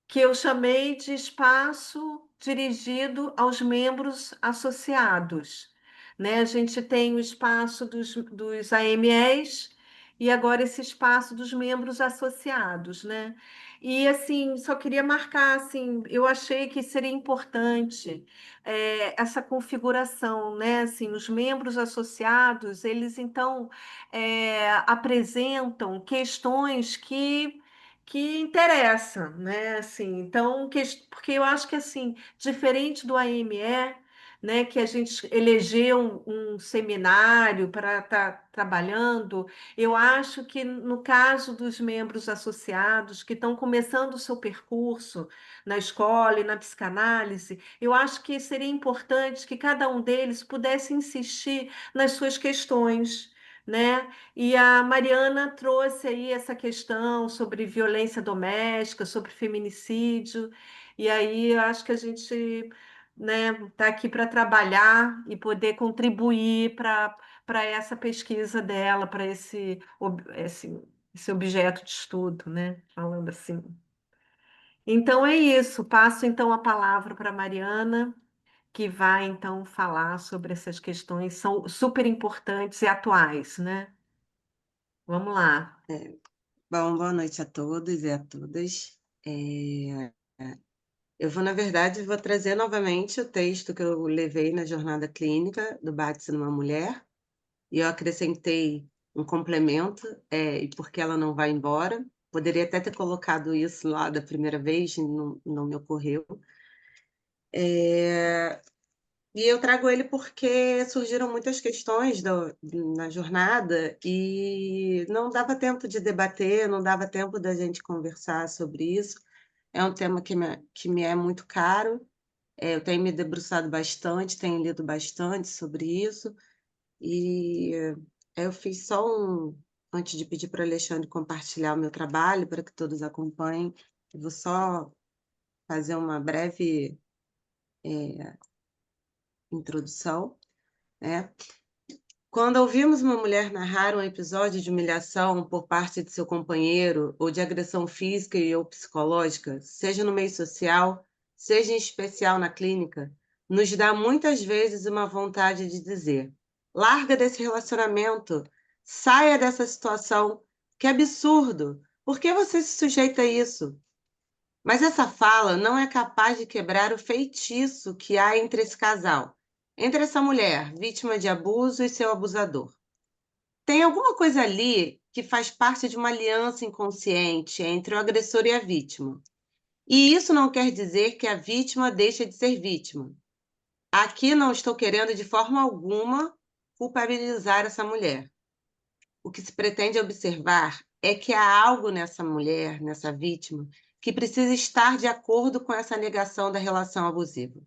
que eu chamei de espaço dirigido aos membros associados, né? A gente tem o espaço dos AMEs e agora esse espaço dos membros associados, né? E assim, só queria marcar assim, eu achei que seria importante essa configuração, né? Assim, os membros associados, eles então apresentam questões que interessa, né? Assim, então, porque eu acho que assim, diferente do AME, né, que a gente elegeu um seminário para estar trabalhando, eu acho que no caso dos membros associados que estão começando o seu percurso na escola e na psicanálise, eu acho que seria importante que cada um deles pudesse insistir nas suas questões, né? E a Mariana trouxe aí essa questão sobre violência doméstica, sobre feminicídio, e aí eu acho que a gente, né, está aqui para trabalhar e poder contribuir para essa pesquisa dela, para esse objeto de estudo, né? Falando assim. Então é isso, passo então a palavra para a Mariana, que vai então falar sobre essas questões, são super importantes e atuais, né? Vamos lá. Bom, boa noite a todos e a todas. Eu vou, na verdade, vou trazer novamente o texto que eu levei na jornada clínica do Bate-se numa Mulher, e eu acrescentei um complemento, e porque ela não vai embora. Poderia até ter colocado isso lá da primeira vez, e não me ocorreu. E eu trago ele porque surgiram muitas questões na jornada e não dava tempo de debater, não dava tempo da gente conversar sobre isso. É um tema que me é muito caro. Eu tenho me debruçado bastante, tenho lido bastante sobre isso. E eu fiz só antes de pedir para o Alexandre compartilhar o meu trabalho, para que todos acompanhem, eu vou só fazer uma breve introdução, né? Quando ouvimos uma mulher narrar um episódio de humilhação por parte de seu companheiro ou de agressão física ou psicológica, seja no meio social, seja em especial na clínica, nos dá muitas vezes uma vontade de dizer: larga desse relacionamento, saia dessa situação, que absurdo! Por que você se sujeita a isso? Mas essa fala não é capaz de quebrar o feitiço que há entre esse casal, entre essa mulher, vítima de abuso, e seu abusador. Tem alguma coisa ali que faz parte de uma aliança inconsciente entre o agressor e a vítima. E isso não quer dizer que a vítima deixa de ser vítima. Aqui não estou querendo de forma alguma culpabilizar essa mulher. O que se pretende observar é que há algo nessa mulher, nessa vítima, que precisa estar de acordo com essa negação da relação abusiva.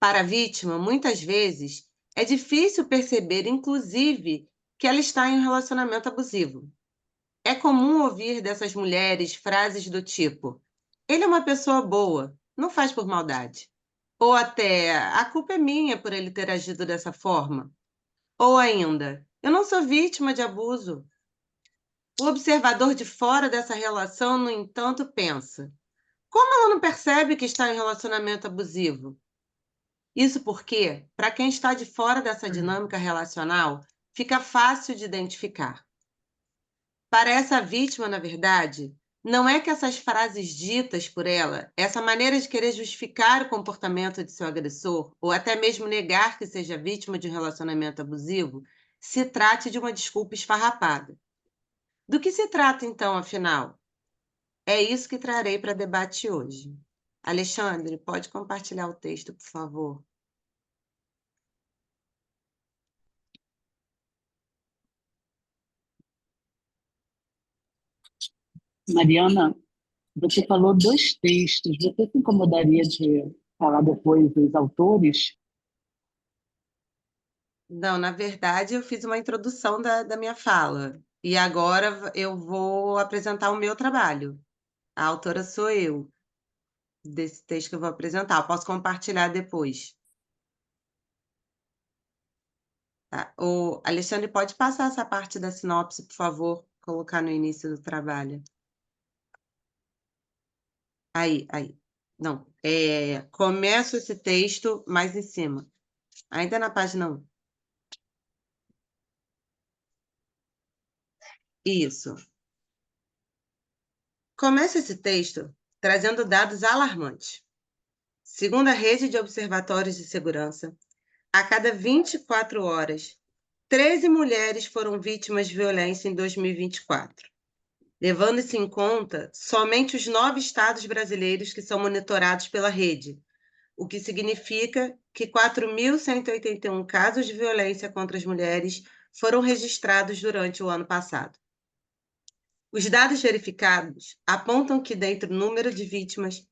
Para a vítima, muitas vezes, é difícil perceber, inclusive, que ela está em um relacionamento abusivo. É comum ouvir dessas mulheres frases do tipo: ele é uma pessoa boa, não faz por maldade. Ou até: a culpa é minha por ele ter agido dessa forma. Ou ainda: eu não sou vítima de abuso. O observador de fora dessa relação, no entanto, pensa: como ela não percebe que está em relacionamento abusivo? Isso porque, para quem está de fora dessa dinâmica relacional, fica fácil de identificar. Para essa vítima, na verdade, não é que essas frases ditas por ela, essa maneira de querer justificar o comportamento de seu agressor, ou até mesmo negar que seja vítima de um relacionamento abusivo, se trate de uma desculpa esfarrapada. Do que se trata, então, afinal? É isso que trarei para debate hoje. Alexandre, pode compartilhar o texto, por favor? Mariana, você falou dois textos. Você se incomodaria de falar depois dos autores? Não, na verdade, eu fiz uma introdução da minha fala. E agora eu vou apresentar o meu trabalho. A autora sou eu, desse texto que eu vou apresentar. Eu posso compartilhar depois. Tá? O Alexandre, pode passar essa parte da sinopse, por favor, colocar no início do trabalho. Aí. Não, começo esse texto mais em cima. Ainda na página 1. Isso. Começa esse texto trazendo dados alarmantes. Segundo a Rede de Observatórios de Segurança, a cada 24 horas, 13 mulheres foram vítimas de violência em 2024. Levando-se em conta somente os 9 estados brasileiros que são monitorados pela rede, o que significa que 4.181 casos de violência contra as mulheres foram registrados durante o ano passado. Os dados verificados apontam que, dentre o número de vítimas,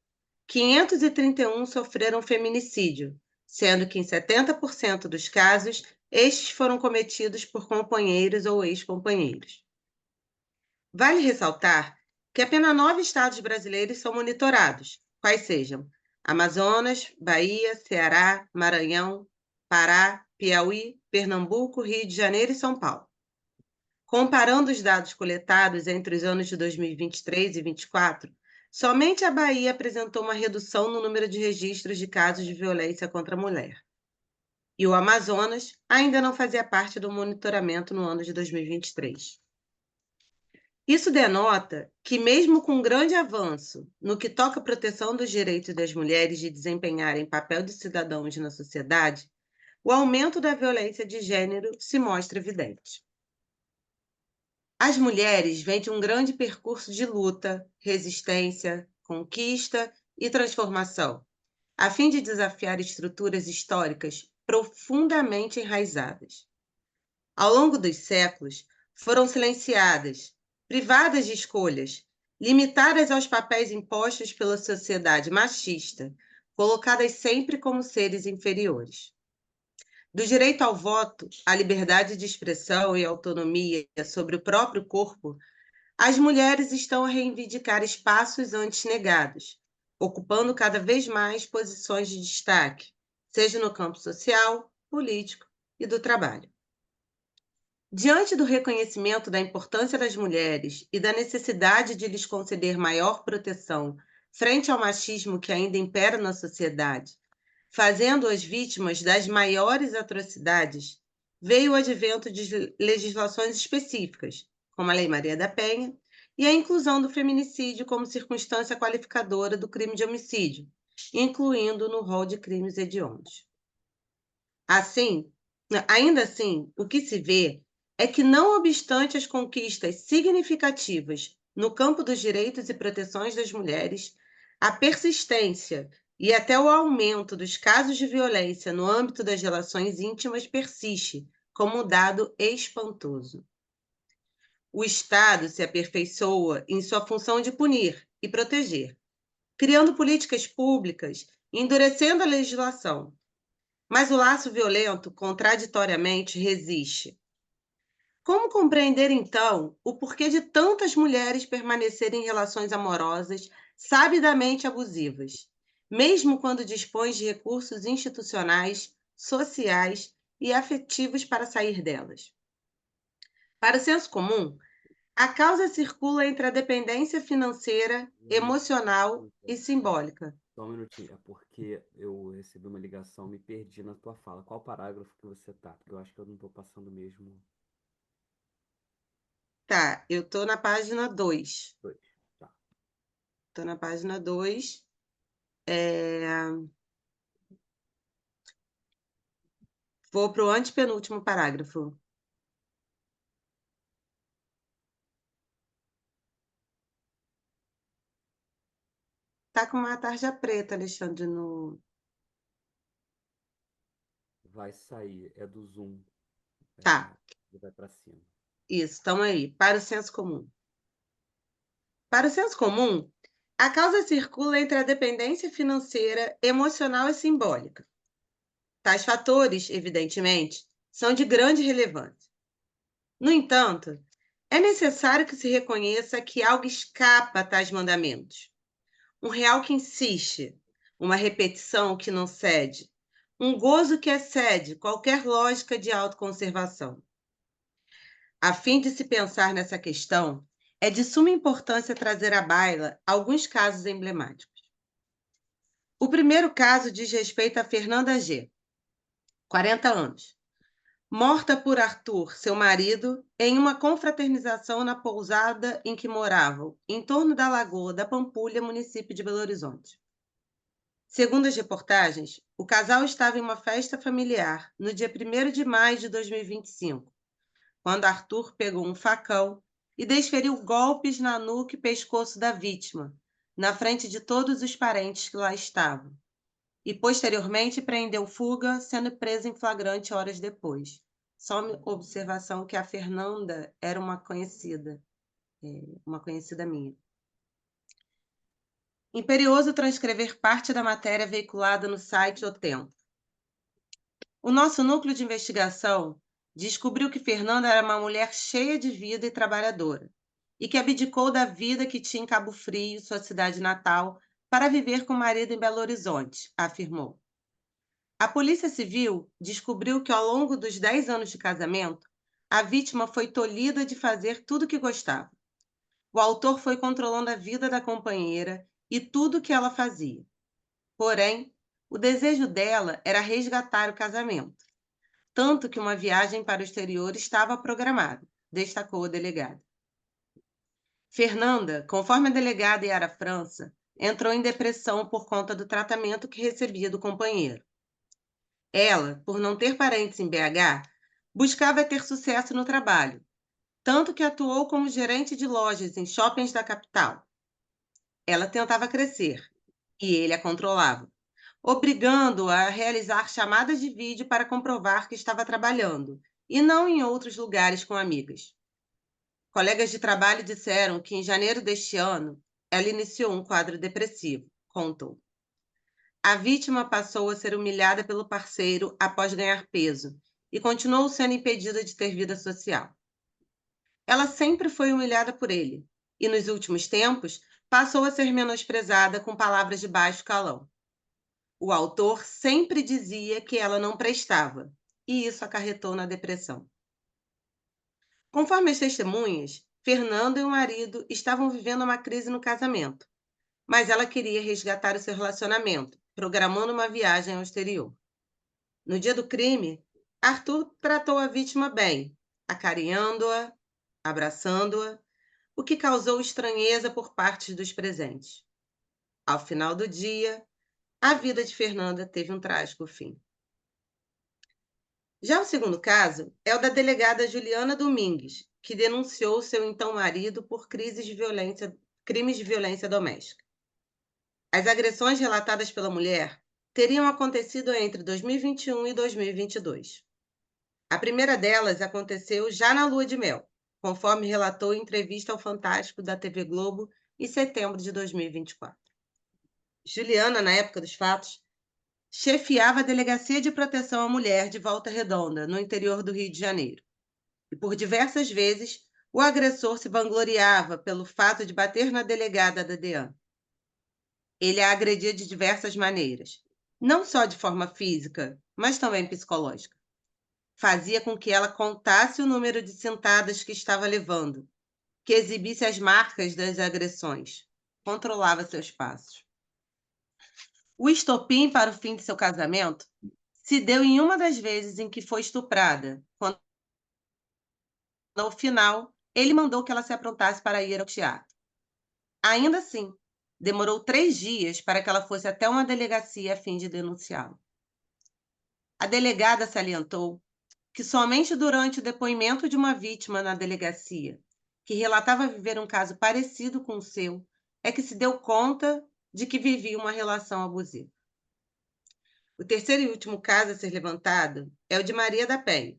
531 sofreram feminicídio, sendo que em 70% dos casos, estes foram cometidos por companheiros ou ex-companheiros. Vale ressaltar que apenas 9 estados brasileiros são monitorados, quais sejam Amazonas, Bahia, Ceará, Maranhão, Pará, Piauí, Pernambuco, Rio de Janeiro e São Paulo. Comparando os dados coletados entre os anos de 2023 e 2024, somente a Bahia apresentou uma redução no número de registros de casos de violência contra a mulher. E o Amazonas ainda não fazia parte do monitoramento no ano de 2023. Isso denota que, mesmo com um grande avanço no que toca à proteção dos direitos das mulheres de desempenharem papel de cidadãos na sociedade, o aumento da violência de gênero se mostra evidente. As mulheres vêm de um grande percurso de luta, resistência, conquista e transformação, a fim de desafiar estruturas históricas profundamente enraizadas. Ao longo dos séculos, foram silenciadas, privadas de escolhas, limitadas aos papéis impostos pela sociedade machista, colocadas sempre como seres inferiores. Do direito ao voto, à liberdade de expressão e autonomia sobre o próprio corpo, as mulheres estão a reivindicar espaços antes negados, ocupando cada vez mais posições de destaque, seja no campo social, político e do trabalho. Diante do reconhecimento da importância das mulheres e da necessidade de lhes conceder maior proteção frente ao machismo que ainda impera na sociedade, fazendo-as vítimas das maiores atrocidades, veio o advento de legislações específicas, como a Lei Maria da Penha, e a inclusão do feminicídio como circunstância qualificadora do crime de homicídio, incluindo no rol de crimes hediondos. Ainda assim, o que se vê é que, não obstante as conquistas significativas no campo dos direitos e proteções das mulheres, a persistência e até o aumento dos casos de violência no âmbito das relações íntimas persiste como um dado espantoso. O Estado se aperfeiçoa em sua função de punir e proteger, criando políticas públicas e endurecendo a legislação. Mas o laço violento, contraditoriamente, resiste. Como compreender, então, o porquê de tantas mulheres permanecerem em relações amorosas sabidamente abusivas, mesmo quando dispõem de recursos institucionais, sociais e afetivos para sair delas? Para o senso comum, a causa circula entre a dependência financeira, emocional e simbólica. Só um minutinho, é porque eu recebi uma ligação, me perdi na tua fala. Qual parágrafo que você tá? Porque eu acho que eu não estou passando mesmo. Tá, eu estou na página 2. Dois. Tá. Estou na página 2. Vou para o antepenúltimo parágrafo. Tá com uma tarja preta, Alexandre, no... Vai sair, é do Zoom. Tá. Vai para cima. Isso, estão aí. Para o senso comum. Para o senso comum, a causa circula entre a dependência financeira, emocional e simbólica. Tais fatores, evidentemente, são de grande relevância. No entanto, é necessário que se reconheça que algo escapa a tais mandamentos. Um real que insiste, uma repetição que não cede, um gozo que excede qualquer lógica de autoconservação. A fim de se pensar nessa questão, é de suma importância trazer à baila alguns casos emblemáticos. O primeiro caso diz respeito a Fernanda G., 40 anos, morta por Arthur, seu marido, em uma confraternização na pousada em que moravam, em torno da Lagoa da Pampulha, município de Belo Horizonte. Segundo as reportagens, o casal estava em uma festa familiar no dia 1º de maio de 2025, quando Arthur pegou um facão e desferiu golpes na nuca e pescoço da vítima, na frente de todos os parentes que lá estavam, e posteriormente prendeu fuga, sendo preso em flagrante horas depois. Só uma observação que a Fernanda era uma conhecida minha. Imperioso transcrever parte da matéria veiculada no site O Tempo. O nosso núcleo de investigação descobriu que Fernanda era uma mulher cheia de vida e trabalhadora, e que abdicou da vida que tinha em Cabo Frio, sua cidade natal, para viver com o marido em Belo Horizonte, afirmou. A Polícia Civil descobriu que, ao longo dos 10 anos de casamento, a vítima foi tolhida de fazer tudo o que gostava. O autor foi controlando a vida da companheira e tudo o que ela fazia. Porém, o desejo dela era resgatar o casamento, tanto que uma viagem para o exterior estava programada, destacou a delegada. Fernanda, conforme a delegada Yara França, entrou em depressão por conta do tratamento que recebia do companheiro. Ela, por não ter parentes em BH, buscava ter sucesso no trabalho, tanto que atuou como gerente de lojas em shoppings da capital. Ela tentava crescer, e ele a controlava, obrigando-a a realizar chamadas de vídeo para comprovar que estava trabalhando, e não em outros lugares com amigas. Colegas de trabalho disseram que, em janeiro deste ano, ela iniciou um quadro depressivo, contou. A vítima passou a ser humilhada pelo parceiro após ganhar peso e continuou sendo impedida de ter vida social. Ela sempre foi humilhada por ele e, nos últimos tempos, passou a ser menosprezada com palavras de baixo calão. O autor sempre dizia que ela não prestava, e isso acarretou na depressão. Conforme as testemunhas, Fernando e o marido estavam vivendo uma crise no casamento, mas ela queria resgatar o seu relacionamento, programando uma viagem ao exterior. No dia do crime, Arthur tratou a vítima bem, acarinhando-a, abraçando-a, o que causou estranheza por parte dos presentes. Ao final do dia, a vida de Fernanda teve um trágico fim. Já o segundo caso é o da delegada Juliana Domingues, que denunciou seu então marido por crimes de violência doméstica. As agressões relatadas pela mulher teriam acontecido entre 2021 e 2022. A primeira delas aconteceu já na lua de mel, conforme relatou em entrevista ao Fantástico da TV Globo em setembro de 2024. Juliana, na época dos fatos, chefiava a Delegacia de Proteção à Mulher de Volta Redonda, no interior do Rio de Janeiro. E por diversas vezes, o agressor se vangloriava pelo fato de bater na delegada da DEAN. Ele a agredia de diversas maneiras, não só de forma física, mas também psicológica. Fazia com que ela contasse o número de sentadas que estava levando, que exibisse as marcas das agressões, controlava seus passos. O estopim para o fim de seu casamento se deu em uma das vezes em que foi estuprada, quando, no final, ele mandou que ela se aprontasse para ir ao teatro. Ainda assim, demorou 3 dias para que ela fosse até uma delegacia a fim de denunciá-lo. A delegada salientou que somente durante o depoimento de uma vítima na delegacia, que relatava viver um caso parecido com o seu, é que se deu conta de que vivia uma relação abusiva. O terceiro e último caso a ser levantado é o de Maria da Penha.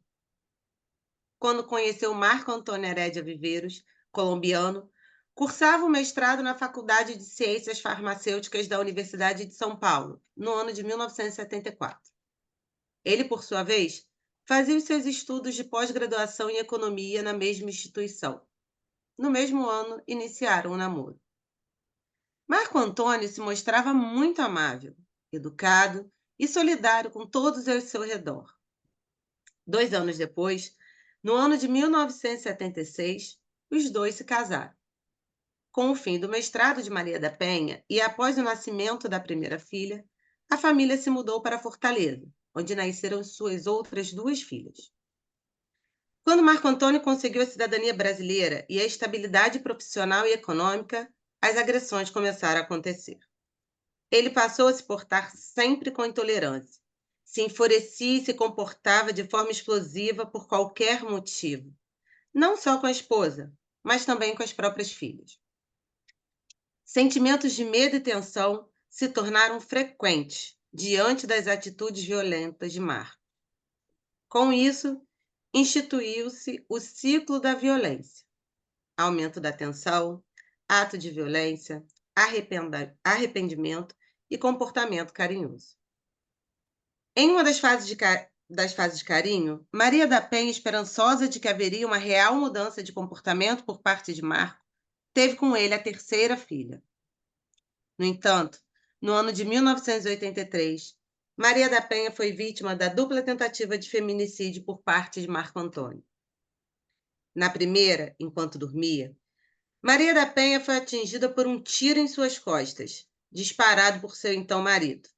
Quando conheceu Marco Antônio Herédia Viveiros, colombiano, cursava o mestrado na Faculdade de Ciências Farmacêuticas da Universidade de São Paulo, no ano de 1974. Ele, por sua vez, fazia os seus estudos de pós-graduação em economia na mesma instituição. No mesmo ano, iniciaram o namoro. Marco Antônio se mostrava muito amável, educado e solidário com todos ao seu redor. 2 anos depois, no ano de 1976, os dois se casaram. Com o fim do mestrado de Maria da Penha e após o nascimento da primeira filha, a família se mudou para Fortaleza, onde nasceram suas outras 2 filhas. Quando Marco Antônio conseguiu a cidadania brasileira e a estabilidade profissional e econômica, as agressões começaram a acontecer. Ele passou a se portar sempre com intolerância. Se enfurecia e se comportava de forma explosiva por qualquer motivo, não só com a esposa, mas também com as próprias filhas. Sentimentos de medo e tensão se tornaram frequentes diante das atitudes violentas de Marco. Com isso, instituiu-se o ciclo da violência: aumento da tensão, ato de violência, arrependimento e comportamento carinhoso. Em uma das fases de carinho, Maria da Penha, esperançosa de que haveria uma real mudança de comportamento por parte de Marco, teve com ele a terceira filha. No entanto, no ano de 1983, Maria da Penha foi vítima da dupla tentativa de feminicídio por parte de Marco Antônio. Na primeira, enquanto dormia, Maria da Penha foi atingida por um tiro em suas costas, disparado por seu então marido.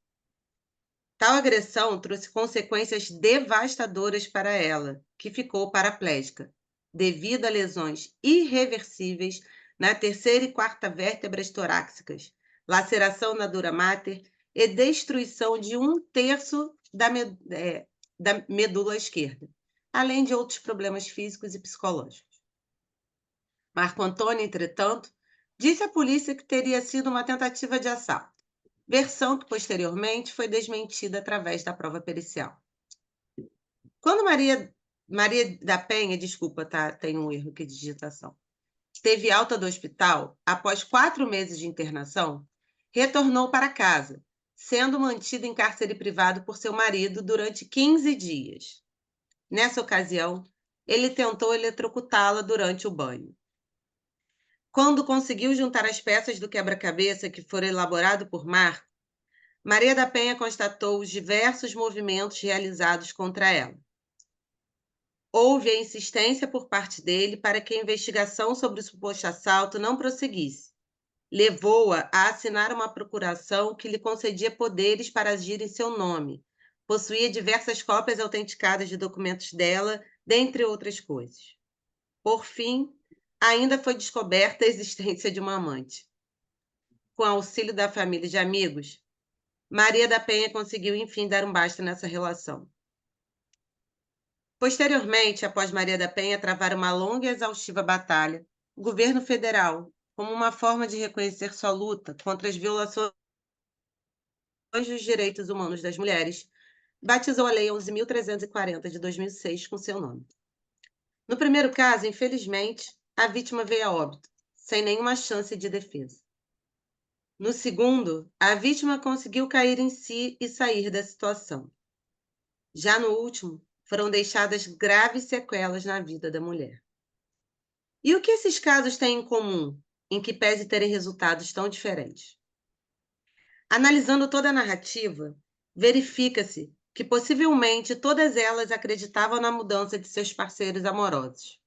Tal agressão trouxe consequências devastadoras para ela, que ficou paraplégica, devido a lesões irreversíveis na terceira e quarta vértebras torácicas, laceração na dura mater e destruição de 1/3 da medula esquerda, além de outros problemas físicos e psicológicos. Marco Antônio, entretanto, disse à polícia que teria sido uma tentativa de assalto, versão que posteriormente foi desmentida através da prova pericial. Quando Maria da Penha, desculpa, tá, tem um erro aqui de digitação, teve alta do hospital, após 4 meses de internação, retornou para casa, sendo mantida em cárcere privado por seu marido durante 15 dias. Nessa ocasião, ele tentou eletrocutá-la durante o banho. Quando conseguiu juntar as peças do quebra-cabeça que foram elaborado por Marco, Maria da Penha constatou os diversos movimentos realizados contra ela. Houve a insistência por parte dele para que a investigação sobre o suposto assalto não prosseguisse. Levou-a a assinar uma procuração que lhe concedia poderes para agir em seu nome. Possuía diversas cópias autenticadas de documentos dela, dentre outras coisas. Por fim, ainda foi descoberta a existência de uma amante. Com auxílio da família e de amigos, Maria da Penha conseguiu, enfim, dar um basta nessa relação. Posteriormente, após Maria da Penha travar uma longa e exaustiva batalha, o governo federal, como uma forma de reconhecer sua luta contra as violações dos direitos humanos das mulheres, batizou a Lei 11.340 de 2006 com seu nome. No primeiro caso, infelizmente, a vítima veio a óbito, sem nenhuma chance de defesa. No segundo, a vítima conseguiu cair em si e sair da situação. Já no último, foram deixadas graves sequelas na vida da mulher. E o que esses casos têm em comum, em que pese terem resultados tão diferentes? Analisando toda a narrativa, verifica-se que possivelmente todas elas acreditavam na mudança de seus parceiros amorosos.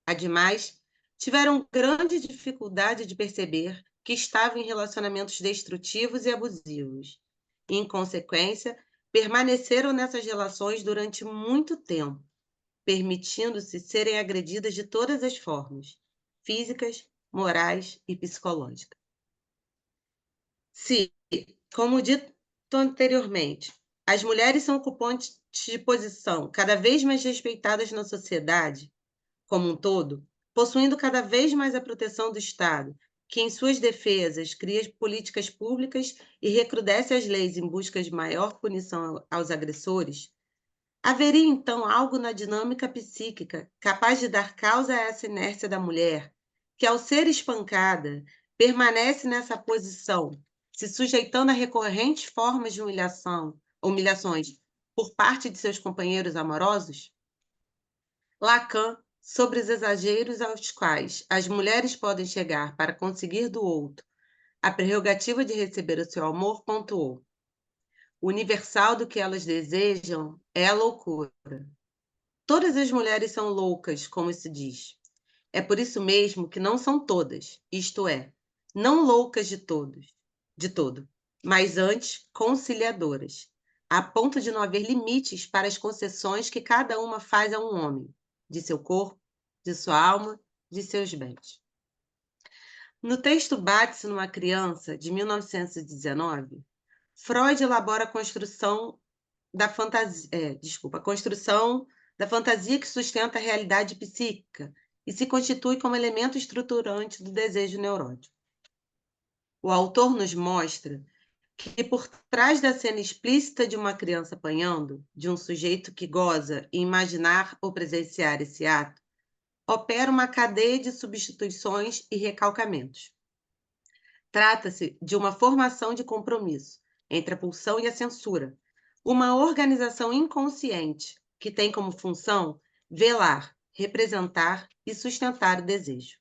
Ademais, tiveram grande dificuldade de perceber que estavam em relacionamentos destrutivos e abusivos. E, em consequência, permaneceram nessas relações durante muito tempo, permitindo-se serem agredidas de todas as formas, físicas, morais e psicológicas. Se, como dito anteriormente, as mulheres são ocupantes de posição cada vez mais respeitadas na sociedade como um todo, possuindo cada vez mais a proteção do Estado, que em suas defesas cria políticas públicas e recrudesce as leis em busca de maior punição aos agressores, haveria então algo na dinâmica psíquica capaz de dar causa a essa inércia da mulher, que ao ser espancada, permanece nessa posição, se sujeitando a recorrentes formas de humilhações por parte de seus companheiros amorosos? Lacan, sobre os exageros aos quais as mulheres podem chegar para conseguir do outro a prerrogativa de receber o seu amor, pontuou: o universal do que elas desejam é a loucura. Todas as mulheres são loucas, como se diz, É por isso mesmo que não são todas, isto é, não loucas de todo, mas antes conciliadoras, a ponto de não haver limites para as concessões que cada uma faz a um homem, de seu corpo, de sua alma, de seus bens. No texto Bate-se numa Criança, de 1919, Freud elabora a construção da fantasia, a construção da fantasia que sustenta a realidade psíquica e se constitui como elemento estruturante do desejo neurótico. O autor nos mostra que por trás da cena explícita de uma criança apanhando, de um sujeito que goza em imaginar ou presenciar esse ato, opera uma cadeia de substituições e recalcamentos. Trata-se de uma formação de compromisso entre a pulsão e a censura, uma organização inconsciente que tem como função velar, representar e sustentar o desejo.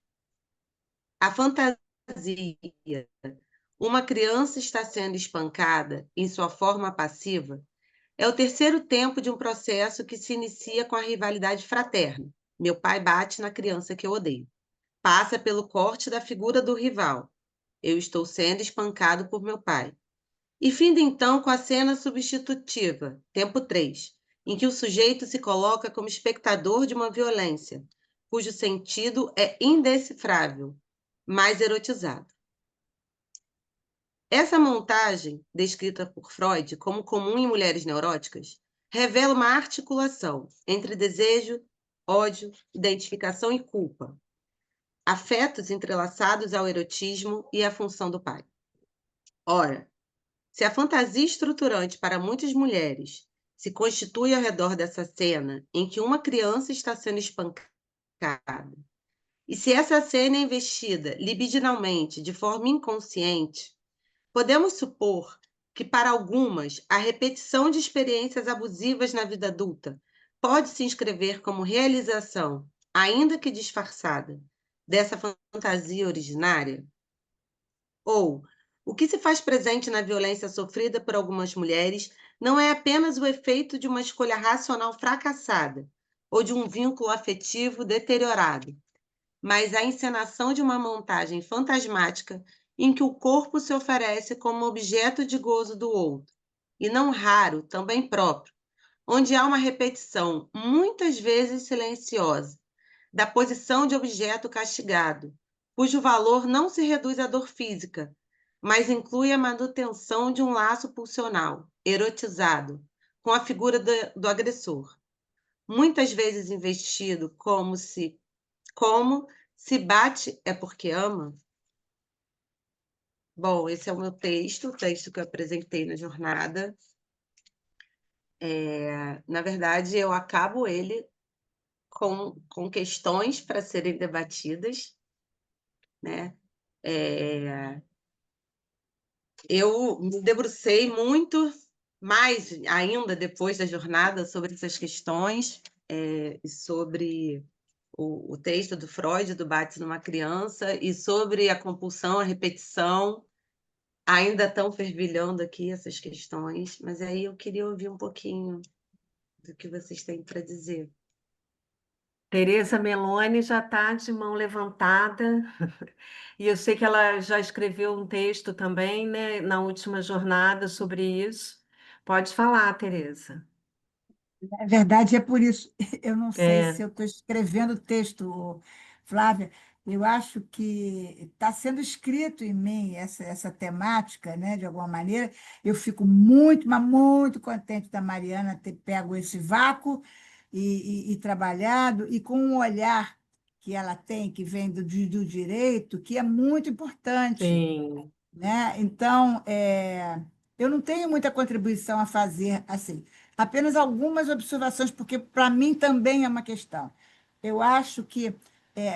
A fantasia, uma criança está sendo espancada em sua forma passiva, é o terceiro tempo de um processo que se inicia com a rivalidade fraterna. Meu pai bate na criança que eu odeio. Passa pelo corte da figura do rival. Eu estou sendo espancado por meu pai. E finda então com a cena substitutiva, tempo 3, em que o sujeito se coloca como espectador de uma violência, cujo sentido é indecifrável, mas erotizado. Essa montagem, descrita por Freud como comum em mulheres neuróticas, revela uma articulação entre desejo, ódio, identificação e culpa, afetos entrelaçados ao erotismo e à função do pai. Ora, se a fantasia estruturante para muitas mulheres se constitui ao redor dessa cena em que uma criança está sendo espancada, e se essa cena é investida libidinalmente, de forma inconsciente, podemos supor que para algumas a repetição de experiências abusivas na vida adulta pode se inscrever como realização, ainda que disfarçada, dessa fantasia originária? Ou, o que se faz presente na violência sofrida por algumas mulheres não é apenas o efeito de uma escolha racional fracassada ou de um vínculo afetivo deteriorado, mas a encenação de uma montagem fantasmática em que o corpo se oferece como objeto de gozo do outro, e não raro, também próprio, onde há uma repetição, muitas vezes silenciosa, da posição de objeto castigado, cujo valor não se reduz à dor física, mas inclui a manutenção de um laço pulsional, erotizado, com a figura do agressor, muitas vezes investido como se bate é porque ama. Bom, esse é o meu texto, o texto que eu apresentei na jornada. Na verdade, eu acabo ele com questões para serem debatidas, né? Eu me debrucei muito, mais ainda depois da jornada, sobre essas questões, e sobre o texto do Freud, do Bate numa Criança, e sobre a compulsão, a repetição. Ainda estão fervilhando aqui essas questões, mas aí eu queria ouvir um pouquinho do que vocês têm para dizer. Tereza Meloni já está de mão levantada, e eu sei que ela já escreveu um texto também, né, na última jornada sobre isso. Pode falar, Tereza. Na verdade, é por isso. Eu não sei se É, eu estou escrevendo texto, Flávia. Eu acho que está sendo escrito em mim essa temática, né, de alguma maneira. Eu fico muito, mas muito contente da Mariana ter pego esse vácuo e trabalhado, e com um olhar que ela tem, que vem do direito, que é muito importante, sim. né? Então, eu não tenho muita contribuição a fazer assim, apenas algumas observações, porque para mim também é uma questão. Eu acho que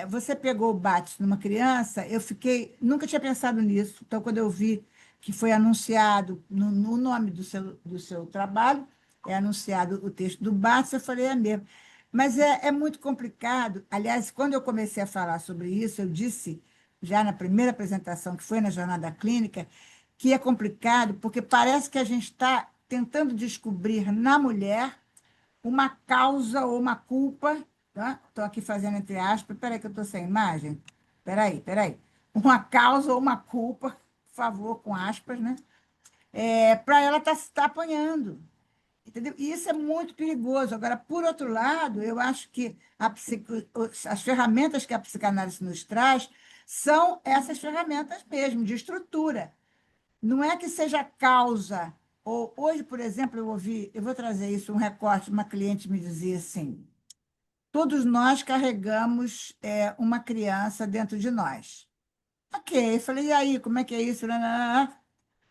você pegou o Bates numa criança, eu fiquei, nunca tinha pensado nisso, então quando eu vi que foi anunciado no nome do seu trabalho, é anunciado o texto do Bates, eu falei, é mesmo. Mas é muito complicado. Aliás, quando eu comecei a falar sobre isso, eu disse já na primeira apresentação, que foi na jornada clínica, que é complicado, porque parece que a gente está tentando descobrir na mulher uma causa ou uma culpa tá? Estou aqui fazendo entre aspas, peraí que eu estou sem imagem. Peraí. Uma causa ou uma culpa, por favor, com aspas, né? Para ela tá apanhando. Entendeu? E isso é muito perigoso. Agora, por outro lado, eu acho que as ferramentas que a psicanálise nos traz são essas ferramentas mesmo, de estrutura. Não é que seja causa. Ou, hoje, por exemplo, eu vou trazer isso, um recorte, uma cliente me dizia assim, todos nós carregamos uma criança dentro de nós. Ok, eu falei, e aí, como é que é isso? Nananana.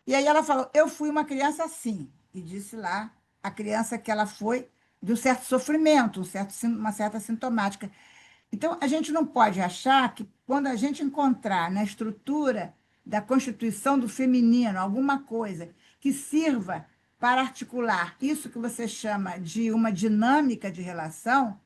E aí ela falou, eu fui uma criança assim. E disse lá a criança que ela foi de um certo sofrimento, uma certa sintomática. Então, a gente não pode achar que quando a gente encontrar na estrutura da constituição do feminino alguma coisa que sirva para articular isso que você chama de uma dinâmica de relação,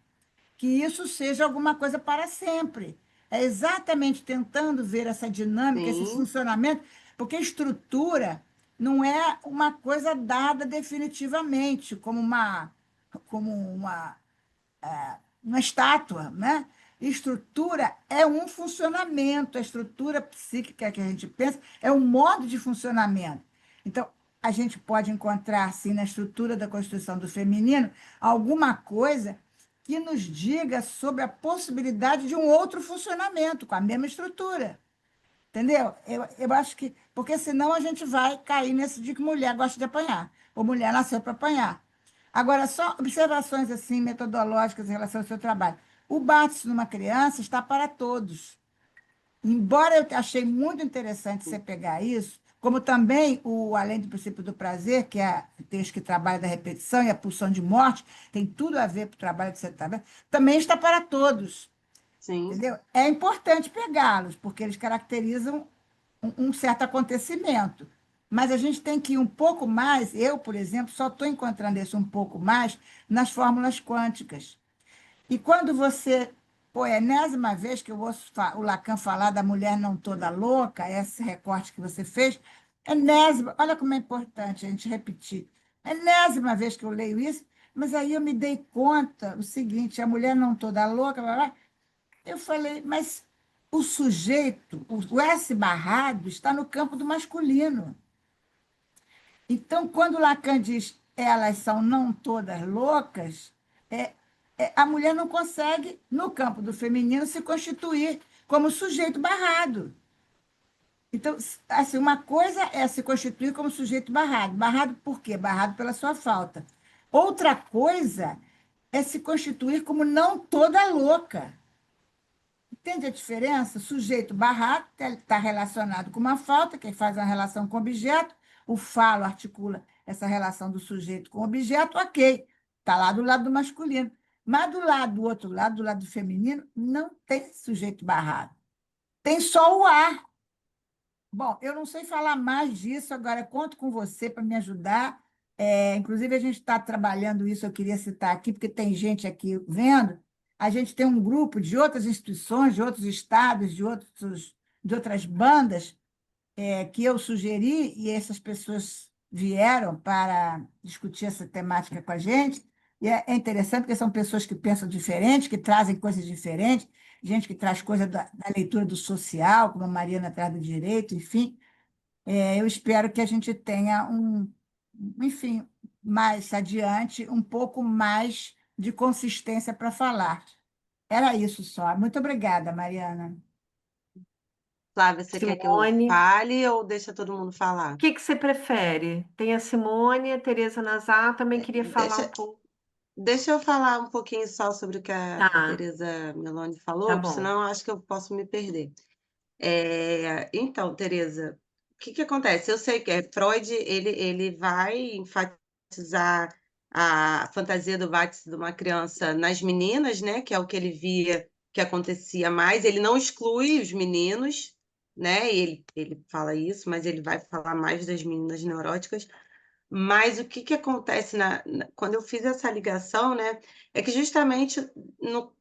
que isso seja alguma coisa para sempre. É exatamente tentando ver essa dinâmica, esse Sim, funcionamento, porque estrutura não é uma coisa dada definitivamente, como uma estátua, né? Estrutura é um funcionamento, a estrutura psíquica que a gente pensa é um modo de funcionamento. Então, a gente pode encontrar, assim, na estrutura da constituição do feminino, alguma coisa que nos diga sobre a possibilidade de um outro funcionamento com a mesma estrutura. Entendeu? Eu acho que. Porque senão a gente vai cair nesse de que mulher gosta de apanhar, ou mulher nasceu para apanhar. Agora, só observações assim metodológicas em relação ao seu trabalho. O BATS numa criança está para todos. Embora eu achei muito interessante você pegar isso, como também o Além do Princípio do Prazer, que é o texto que trabalha da repetição e a pulsão de morte, tem tudo a ver com o trabalho que você está vendo, também está para todos. sim. Entendeu? É importante pegá-los, porque eles caracterizam um certo acontecimento. Mas a gente tem que ir um pouco mais. Eu, por exemplo, só estou encontrando isso um pouco mais nas fórmulas quânticas. E quando você, pô, é a enésima vez que eu ouço o Lacan falar da mulher não toda louca, esse recorte que você fez, enésima, olha como é importante a gente repetir. Enésima vez que eu leio isso, mas aí eu me dei conta o seguinte: a mulher não toda louca, blá, blá. Eu falei, mas o sujeito, o S barrado, está no campo do masculino. Então, quando Lacan diz elas são não todas loucas, é, a mulher não consegue, no campo do feminino, se constituir como sujeito barrado. Então, assim, uma coisa é se constituir como sujeito barrado. Barrado por quê? Barrado pela sua falta. Outra coisa é se constituir como não toda louca. Entende a diferença? Sujeito barrado está relacionado com uma falta, que faz uma relação com o objeto, o falo articula essa relação do sujeito com o objeto, ok, está lá do lado do masculino. Mas do outro lado, do lado do feminino, não tem sujeito barrado. Tem só o ar. Bom, eu não sei falar mais disso, agora conto com você para me ajudar. Inclusive, a gente está trabalhando isso, eu queria citar aqui, porque tem gente aqui vendo. A gente tem um grupo de outras instituições, de outros estados, de outras bandas, que eu sugeri, e essas pessoas vieram para discutir essa temática com a gente. E é interessante, porque são pessoas que pensam diferente, que trazem coisas diferentes, gente que traz coisa da leitura do social, como a Mariana traz do direito, enfim. Eu espero que a gente tenha enfim, mais adiante, um pouco mais de consistência para falar. Era isso só. Muito obrigada, Mariana. Flávia, você quer que eu Simone, fale ou deixa todo mundo o falar? que que você prefere? Tem a Simone, a Tereza Nazar, também queria falar um Deixa, pouco. deixa eu falar um pouquinho só sobre o que a Tá, Tereza Meloni tá falou, bom. senão eu acho que eu posso me perder. Então, Tereza, o que que acontece? Eu sei que Freud ele vai enfatizar a fantasia do Watts de uma criança nas meninas, né? Que é o que ele via que acontecia mais. Ele não exclui os meninos, né? Ele fala isso, mas ele vai falar mais das meninas neuróticas. Mas o que que acontece quando eu fiz essa ligação, né, é que justamente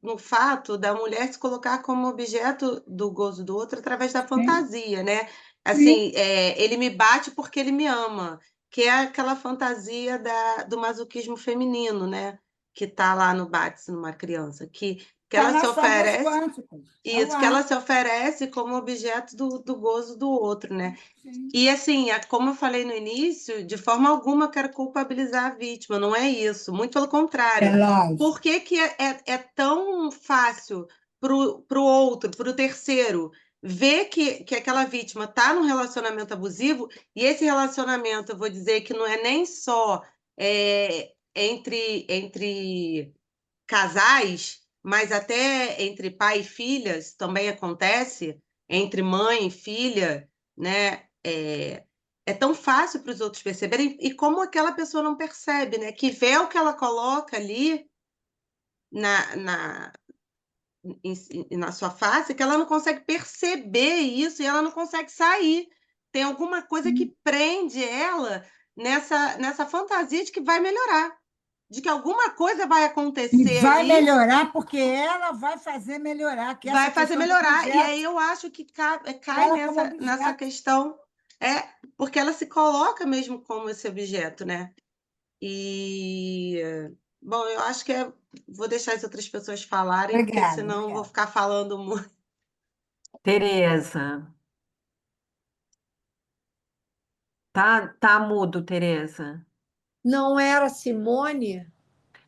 no fato da mulher se colocar como objeto do gozo do outro através da Sim, fantasia, né? sim. Assim, ele me bate porque ele me ama, que é aquela fantasia do masoquismo feminino, né? que está lá no Bats numa criança, que Está ela se nas fórmulas oferece, quânticas. Estão isso, que ela lá. se oferece como objeto do gozo do outro, né? Sim. E assim, como eu falei no início, de forma alguma eu quero culpabilizar a vítima, não é isso, muito pelo É contrário. lógico. Por que que é tão fácil para o outro, para o terceiro, ver que aquela vítima está num relacionamento abusivo, e esse relacionamento, eu vou dizer que não é nem só entre casais, mas até entre pai e filhas também acontece, entre mãe e filha, né? É tão fácil para os outros perceberem, e como aquela pessoa não percebe, né? Que véu que ela coloca ali na, na, na sua face, que ela não consegue perceber isso e ela não consegue sair. Tem alguma coisa que prende ela nessa fantasia de que vai melhorar, de que alguma coisa vai E acontecer vai ali, melhorar porque ela vai fazer melhorar, que essa vai fazer questão do melhorar. E aí objeto, eu acho que cai ela como nessa objeto. questão, porque ela se coloca mesmo como esse objeto, né? E, bom, eu acho que vou deixar as outras pessoas falarem, porque Obrigada, senão eu vou obrigada. ficar falando muito. Tereza, tá mudo, Tereza. Não era Simone?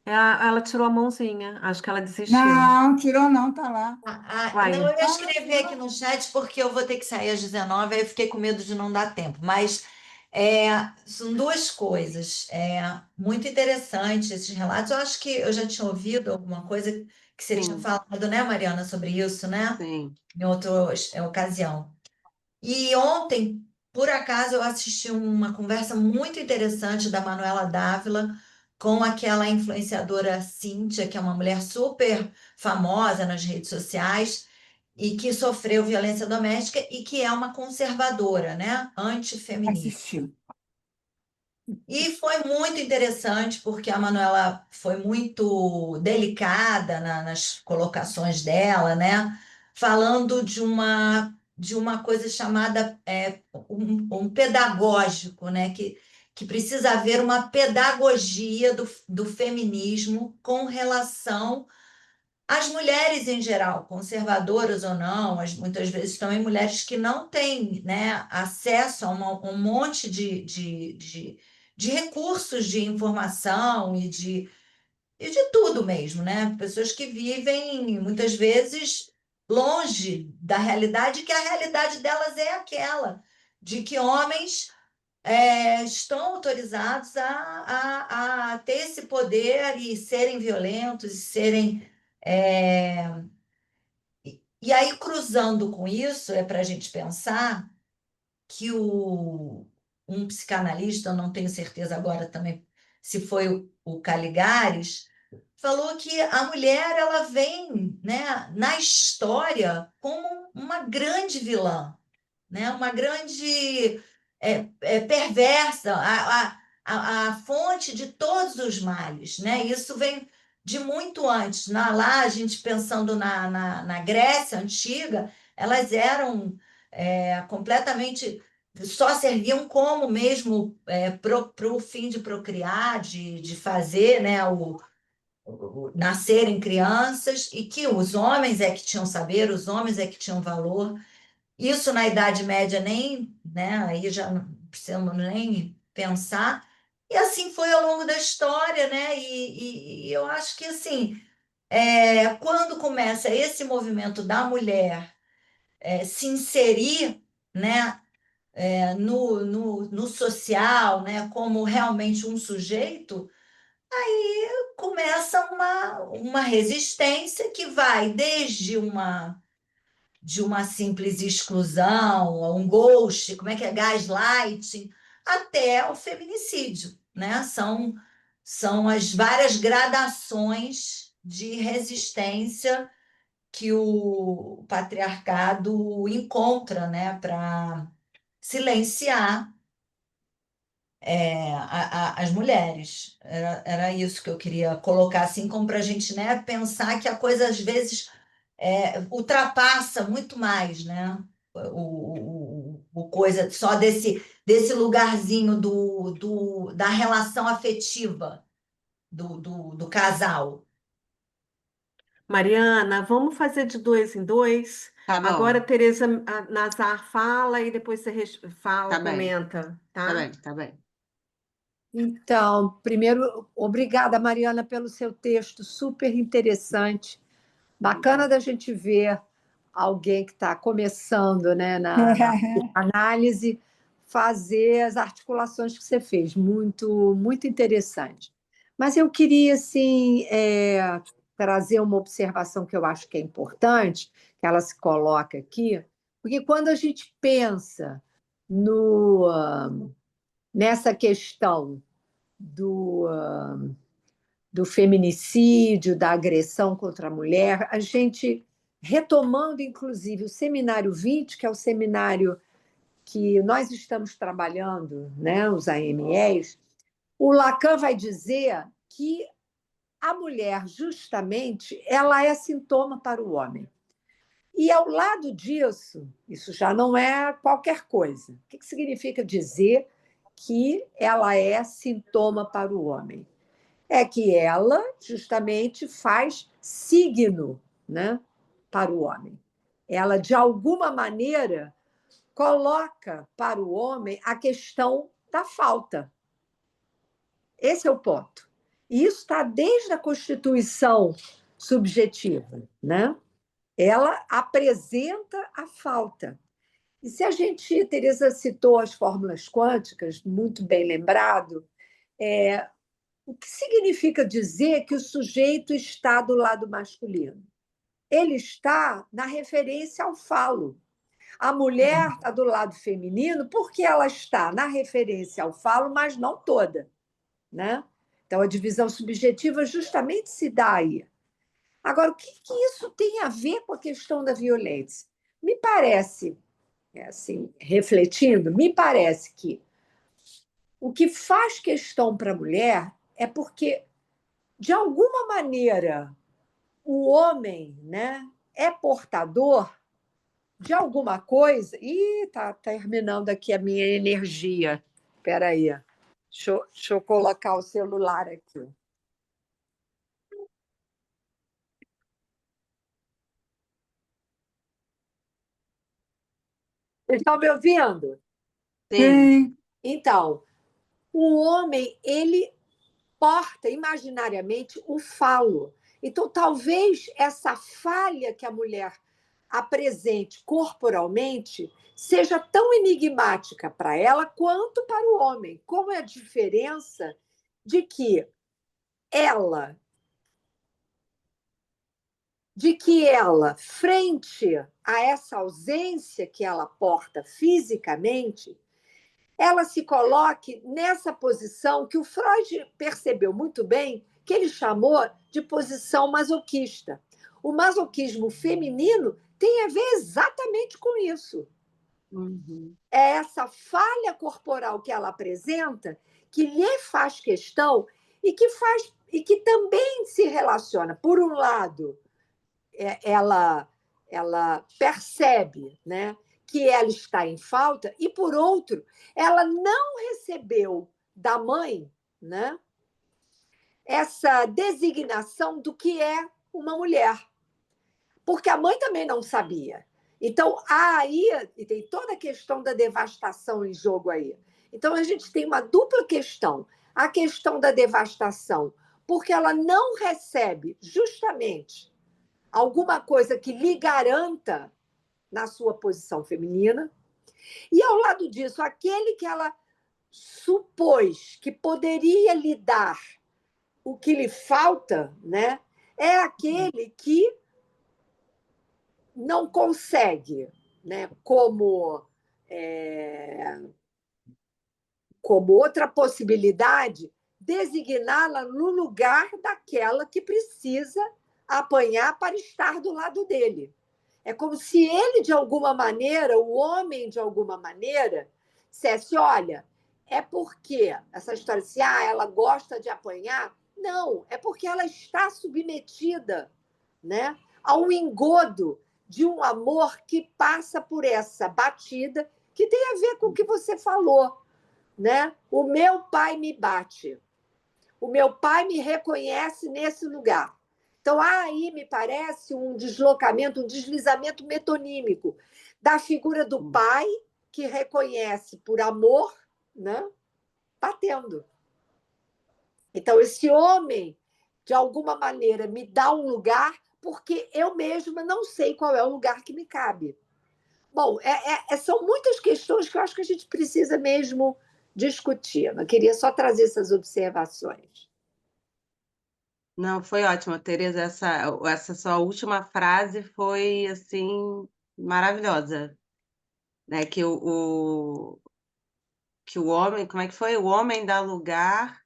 Ela tirou a mãozinha, acho que ela desistiu. Não, tirou não, tá lá. Não, Vai. eu ia Não, não escrever aqui tirou. no chat porque eu vou ter que sair às 19, aí eu fiquei com medo de não dar tempo. Mas são duas coisas. Muito interessantes esses relatos. Eu acho que eu já tinha ouvido alguma coisa que você tinha Sim, falado, né, Mariana, sobre isso, né? sim. Em outra ocasião. E ontem, por acaso, eu assisti uma conversa muito interessante da Manuela Dávila com aquela influenciadora Cíntia, que é uma mulher super famosa nas redes sociais e que sofreu violência doméstica e que é uma conservadora, né? Antifeminista. Assistiu. E foi muito interessante, porque a Manuela foi muito delicada nas colocações dela, né? Falando de uma coisa chamada um pedagógico, né? Que precisa haver uma pedagogia do feminismo com relação as mulheres em geral, conservadoras ou não, muitas vezes também mulheres que não têm, né, acesso a um monte de recursos de informação e de tudo mesmo, né? Pessoas que vivem muitas vezes longe da realidade, que a realidade delas é aquela, de que homens estão autorizados a ter esse poder e serem violentos e serem. é, e aí, cruzando com isso, é para a gente pensar que um psicanalista, eu não tenho certeza agora também se foi o Caligares, falou que a mulher ela vem, né, na história como uma grande vilã, né? Uma grande perversa, a fonte de todos os males, né? Isso vem de muito antes. Lá, a gente pensando na Grécia Antiga, elas eram completamente. Só serviam como mesmo para o fim de procriar, de fazer, né, nascerem crianças, e que os homens é que tinham saber, os homens é que tinham valor. Isso na Idade Média nem, né, aí já não precisamos nem pensar. E assim foi ao longo da história, né? E eu acho que assim, quando começa esse movimento da mulher se inserir, né, no social, né, como realmente um sujeito, começa uma resistência que vai desde de uma simples exclusão, um ghost, como é que é, gaslighting, até o feminicídio, né? São as várias gradações de resistência que o patriarcado encontra, né, para silenciar as mulheres. Era isso que eu queria colocar, assim, como para a gente, né, pensar que a coisa às vezes ultrapassa muito mais, né? O coisa só desse lugarzinho da relação afetiva, do casal. Mariana, vamos fazer de dois em dois. Tá Agora bom, a Tereza Nazar fala e depois você tá fala, bem, comenta, tá tá? bem, tá bem. Então, primeiro, obrigada, Mariana, pelo seu texto, super interessante. Bacana da gente ver alguém que está começando, né, na análise, fazer as articulações que você fez. Muito, muito interessante. Mas eu queria, assim, trazer uma observação que eu acho que é importante, que ela se coloca aqui, porque quando a gente pensa no, nessa questão do, do feminicídio, da agressão contra a mulher, a gente, retomando, inclusive, o Seminário 20, que é o seminário que nós estamos trabalhando, né, os AMEs, o Lacan vai dizer que a mulher, justamente, ela é sintoma para o homem. E ao lado disso, isso já não é qualquer coisa. O que significa dizer que ela é sintoma para o homem? É que ela justamente faz signo, né, para o homem. Ela, de alguma maneira, coloca para o homem a questão da falta. Esse é o ponto. E isso está desde a Constituição subjetiva, né? Ela apresenta a falta. E se a gente, Teresa citou as fórmulas quânticas, muito bem lembrado, o que significa dizer que o sujeito está do lado masculino? Ele está na referência ao falo. A mulher está do lado feminino porque ela está na referência ao falo, mas não toda, né? Então, a divisão subjetiva justamente se dá aí. Agora, o que isso tem a ver com a questão da violência? Me parece, assim, refletindo, me parece que o que faz questão para a mulher é porque, de alguma maneira, o homem, né, é portador de alguma coisa. Ih, tá terminando aqui a minha energia. Espera aí. Deixa eu colocar o celular aqui. Vocês estão me ouvindo? Sim, Então, o homem, ele porta imaginariamente o falo. Então, talvez essa falha que a mulher apresente corporalmente seja tão enigmática para ela quanto para o homem. Como é a diferença de que ela, frente a essa ausência que ela porta fisicamente, ela se coloque nessa posição que o Freud percebeu muito bem, que ele chamou de posição masoquista. O masoquismo feminino tem a ver exatamente com isso. uhum, É essa falha corporal que ela apresenta que lhe faz questão e que também se relaciona, por um lado, ela percebe, né, que ela está em falta, e, por outro, ela não recebeu da mãe, né, essa designação do que é uma mulher, porque a mãe também não sabia. Então, aí e tem toda a questão da devastação em jogo aí. Então, a gente tem uma dupla questão. A questão da devastação, porque ela não recebe justamente alguma coisa que lhe garanta na sua posição feminina, e ao lado disso, aquele que ela supôs que poderia lhe dar o que lhe falta, né, é aquele que não consegue, né, como outra possibilidade, designá-la no lugar daquela que precisa apanhar para estar do lado dele. É como se ele, de alguma maneira, o homem, de alguma maneira, dissesse: olha, é porque essa história assim, ela gosta de apanhar. Não, é porque ela está submetida, né, a um engodo de um amor que passa por essa batida, que tem a ver com o que você falou, né? O meu pai me bate. o meu pai me reconhece nesse lugar. Então, há aí, me parece, um deslocamento, um deslizamento metonímico da figura do pai, que reconhece por amor, né? Batendo. Então, esse homem, de alguma maneira, me dá um lugar porque eu mesma não sei qual é o lugar que me cabe. Bom, são muitas questões que eu acho que a gente precisa mesmo discutir. Eu queria só trazer essas observações. Não, foi ótimo, Tereza. Essa sua última frase foi assim maravilhosa, né? Que o homem, como é que foi? O homem dá o lugar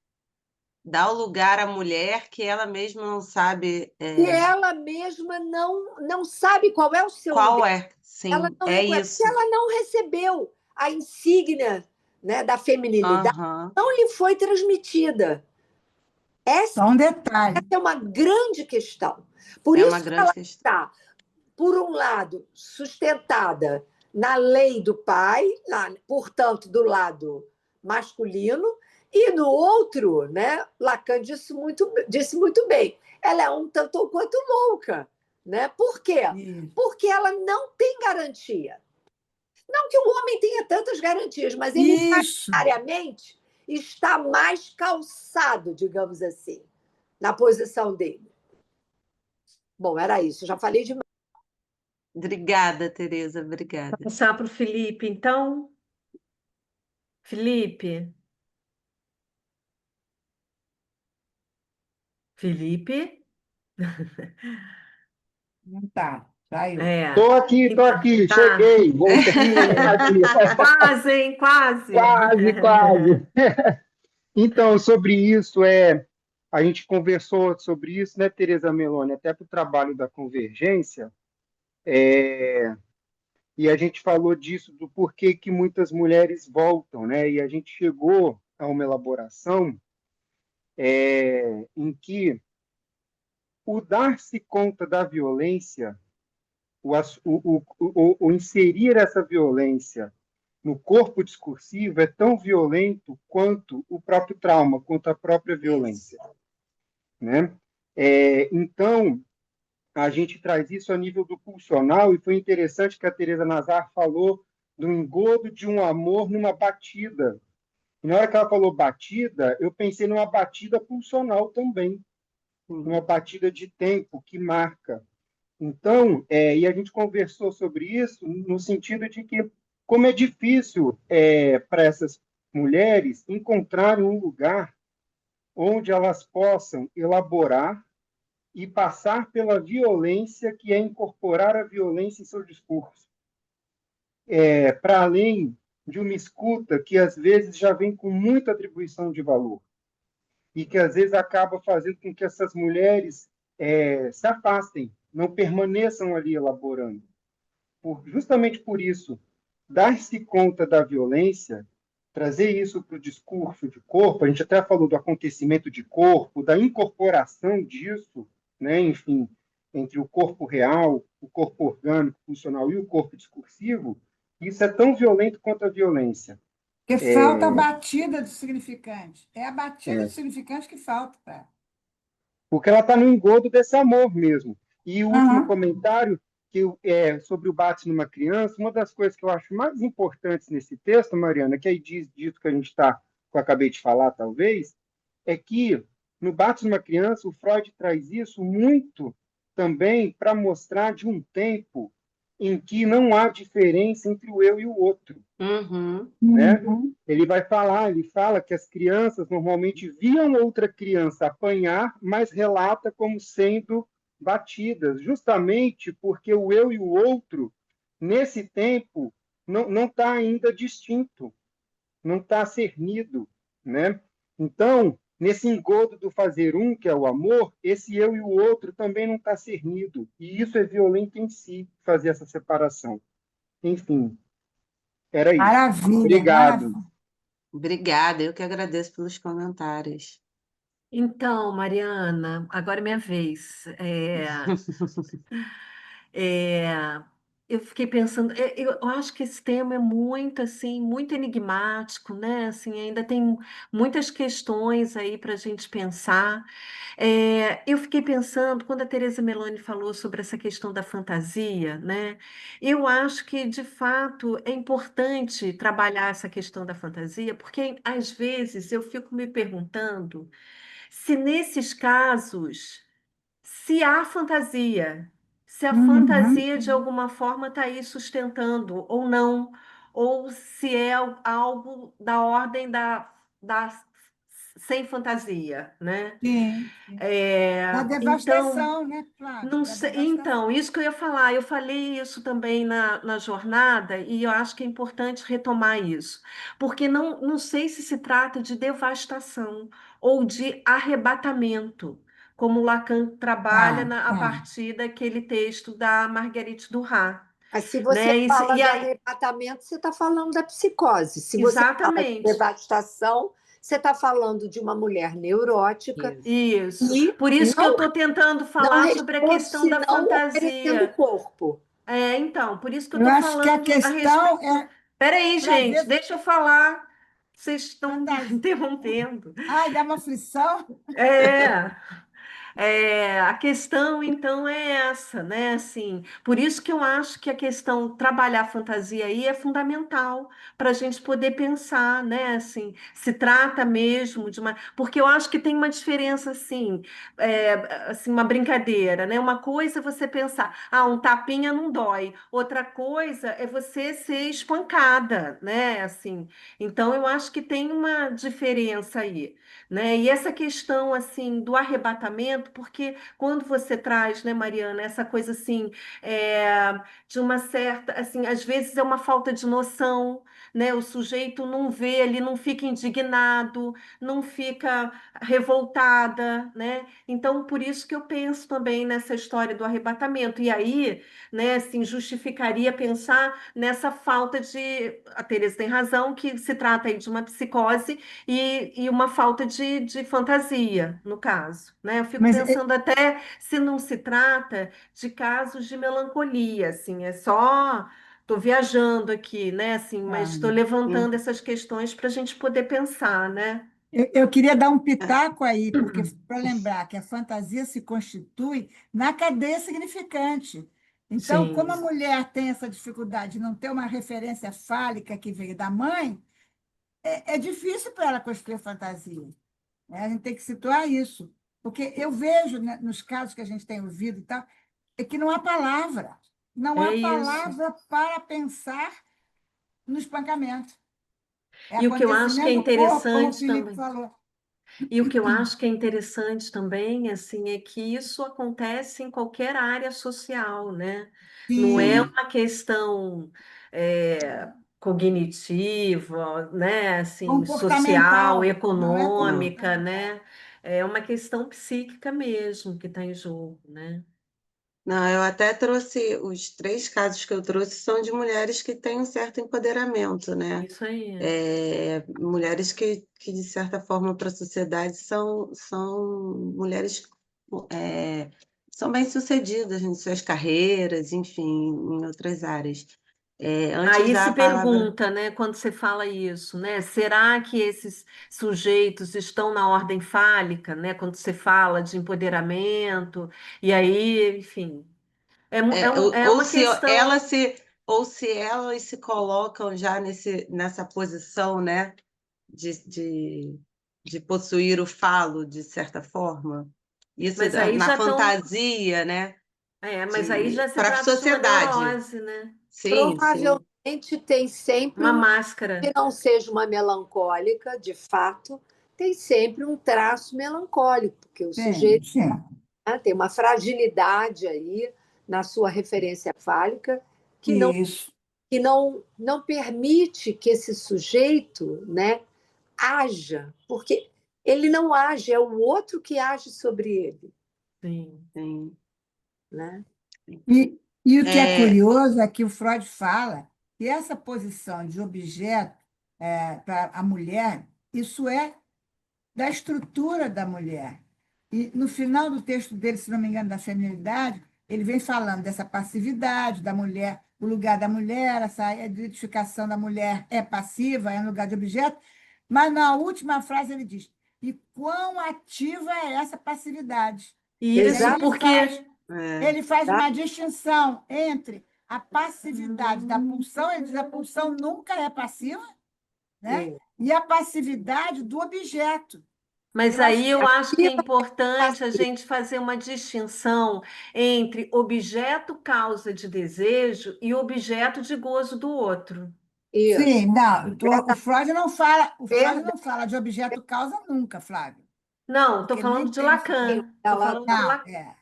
à mulher que ela mesma não sabe E ela mesma não sabe qual é o seu qual lugar. é. Ela Sim, não é reconhece, porque isso. ela não recebeu a insígnia, né, da feminilidade, Aham. não lhe foi transmitida. Essa Só um detalhe. é uma grande questão. Por É uma isso que grande ela questão. está, por um lado, sustentada na lei do pai, portanto, do lado masculino, e no outro, né, Lacan disse muito bem, ela é um tanto ou quanto louca. Né? Por quê? Isso. Porque ela não tem garantia. Não que o homem tenha tantas garantias, mas ele Isso. necessariamente está mais calçado, digamos assim, na posição dele. Bom, era isso. Já falei demais. Obrigada, Tereza, obrigada. Passar para o Felipe, então. Felipe. Felipe? Não tá. Saiu. É. Tô aqui, Tá. cheguei, voltei aqui. Quase, hein? Quase. Quase, quase. Então, sobre isso, a gente conversou sobre isso, né, Tereza Meloni, até para o trabalho da Convergência, e a gente falou disso, do porquê que muitas mulheres voltam, né, e a gente chegou a uma elaboração em que o dar-se conta da violência, o inserir essa violência no corpo discursivo é tão violento quanto o próprio trauma, quanto a própria violência, né? Então, a gente traz isso a nível do pulsional, e foi interessante que a Teresa Nazar falou do engodo de um amor numa batida. E na hora que ela falou batida, eu pensei numa batida pulsional também, numa batida de tempo que marca. Então, e a gente conversou sobre isso no sentido de que, como é difícil para essas mulheres encontrarem um lugar onde elas possam elaborar e passar pela violência, que é incorporar a violência em seu discurso, para além de uma escuta que às vezes já vem com muita atribuição de valor e que às vezes acaba fazendo com que essas mulheres se afastem, não permaneçam ali elaborando. Justamente por isso, dar-se conta da violência, trazer isso para o discurso de corpo, a gente até falou do acontecimento de corpo, da incorporação disso, né, enfim, entre o corpo real, o corpo orgânico, funcional e o corpo discursivo, isso é tão violento quanto a violência. Porque falta a batida do significante. É a batida do significante que falta. Tá? Porque ela está no engodo desse amor mesmo. E o último comentário, sobre o bate numa criança, uma das coisas que eu acho mais importantes nesse texto, Mariana, que aí diz disso que a gente está, que eu acabei de falar, talvez, é que no bate numa criança, o Freud traz isso muito também para mostrar de um tempo em que não há diferença entre o eu e o outro. Né? Ele fala que as crianças normalmente viam outra criança apanhar, mas relata como sendo batidas, justamente porque o eu e o outro, nesse tempo, não está ainda distinto, não está cernido, né? Então, nesse engodo do fazer um, que é o amor, esse eu e o outro também não está cernido, e isso é violento em si, fazer essa separação. Enfim, era isso. Maravilha, Obrigado. maravilha. Obrigada, eu que agradeço pelos comentários. Então, Mariana, agora é minha vez. É, eu fiquei pensando, eu acho que esse tema é muito assim, muito enigmático, né? Assim, ainda tem muitas questões aí para a gente pensar. Eu fiquei pensando, quando a Teresa Meloni falou sobre essa questão da fantasia, né? Eu acho que, de fato, é importante trabalhar essa questão da fantasia, porque às vezes eu fico me perguntando se nesses casos, se há fantasia, se a Uhum. fantasia de alguma forma está aí sustentando ou não, ou se é algo da ordem da sem fantasia, né? Sim. Da Então, devastação, né, Flávia? não Da sei, então, devastação. isso que eu ia falar, eu falei isso também na jornada, e eu acho que é importante retomar isso, porque não sei se se trata de devastação ou de arrebatamento, como Lacan trabalha Tá, a tá. partir daquele texto da Marguerite Duras, Mas se você né? fala E do aí, arrebatamento, você está falando da psicose. Se você fala de exatamente, devastação, você está falando de uma mulher neurótica Isso. isso. e Por isso que eu não, estou tentando não falar sobre a responde questão da senão oferecendo o fantasia. corpo. Então, por isso que eu Eu estou acho que a falando a questão respeito. é Peraí, para gente, ver deixa eu falar. Vocês estão fantasia. interrompendo. Ai, dá uma aflição? É. A questão, então, é essa, né? Assim, por isso que eu acho que a questão trabalhar a fantasia aí é fundamental para a gente poder pensar, né? Assim, se trata mesmo de uma. Porque eu acho que tem uma diferença, assim, assim, uma brincadeira, né? Uma coisa é você pensar, um tapinha não dói. Outra coisa é você ser espancada, né? Assim, então eu acho que tem uma diferença aí, né? E essa questão assim do arrebatamento, porque quando você traz, né, Mariana, essa coisa assim de uma certa, assim, às vezes é uma falta de noção, né? O sujeito não vê, ele não fica indignado, não fica revoltada, né? Então, por isso que eu penso também nessa história do arrebatamento. E aí, né, assim, justificaria pensar nessa falta de, a Teresa tem razão, que se trata aí de uma psicose e uma falta de fantasia, no caso, né? Eu fico Mas pensando até se não se trata de casos de melancolia, assim, é só estou viajando aqui, né? Assim, mas estou levantando Hum. essas questões para a gente poder pensar, né? eu queria dar um É, pitaco aí, porque para lembrar que a fantasia se constitui na cadeia significante. Então, como a Sim, mulher tem essa dificuldade de não ter uma referência fálica que veio da mãe, é difícil para ela construir fantasia, né? A gente tem que situar isso. Porque eu vejo, né, nos casos que a gente tem ouvido e tal, é que não há palavra. Não há é isso. palavra para pensar no espancamento. É E o que eu acho que é acontecimento do corpo, como o interessante Felipe também. falou. E o que eu acho que é interessante também, assim, é que isso acontece em qualquer área social, né? Não é Sim, uma questão cognitiva, né? Assim, social, comportamental, não é não. econômica, comportamental. né? É uma questão psíquica mesmo que está em jogo, né? Não, eu até trouxe, os três casos que eu trouxe são de mulheres que têm um certo empoderamento, né? Isso aí. Mulheres que, de certa forma, para a sociedade são mulheres é, são bem-sucedidas em suas carreiras, enfim, em outras áreas. Antes Aí da se palavra. pergunta, né, quando você fala isso, né? Será que esses sujeitos estão na ordem fálica, né? Quando você fala de empoderamento, e aí, enfim, é Ou uma se ela questão, ou se elas se colocam já nessa posição, né, de, de, de possuir o falo, de certa forma. Isso mas aí na já estão, fantasia, né, mas aí já se para a trata de uma sociedade. neurose, né? Sim, sim. Provavelmente tem sempre Uma um, que máscara. não seja uma melancólica, de fato, tem sempre um traço melancólico, porque o Sim, sujeito, sim. né, tem uma fragilidade aí na sua referência fálica que não, Isso. não permite que esse sujeito, né, haja, porque ele não age, é o outro que age sobre ele, Sim. Sim. né? E o que é É, curioso é que o Freud fala que essa posição de objeto para a mulher, isso é da estrutura da mulher. E no final do texto dele, se não me engano, da feminilidade, ele vem falando dessa passividade da mulher, o lugar da mulher, essa identificação da mulher é passiva, é no lugar de objeto, mas na última frase ele diz: e quão ativa é essa passividade? E aí Isso porque ele faz uma distinção entre a passividade da pulsão, ele diz que a pulsão nunca é passiva, né? E a passividade do objeto. Mas Eu acho aí que eu acho que é importante a gente fazer uma distinção entre objeto causa de desejo e objeto de gozo do outro. Isso. Sim, não, o Freud não fala de objeto causa nunca, Flávio. Não, estou Porque falando nem de tem Lacan. Estou falando de Não, Lacan.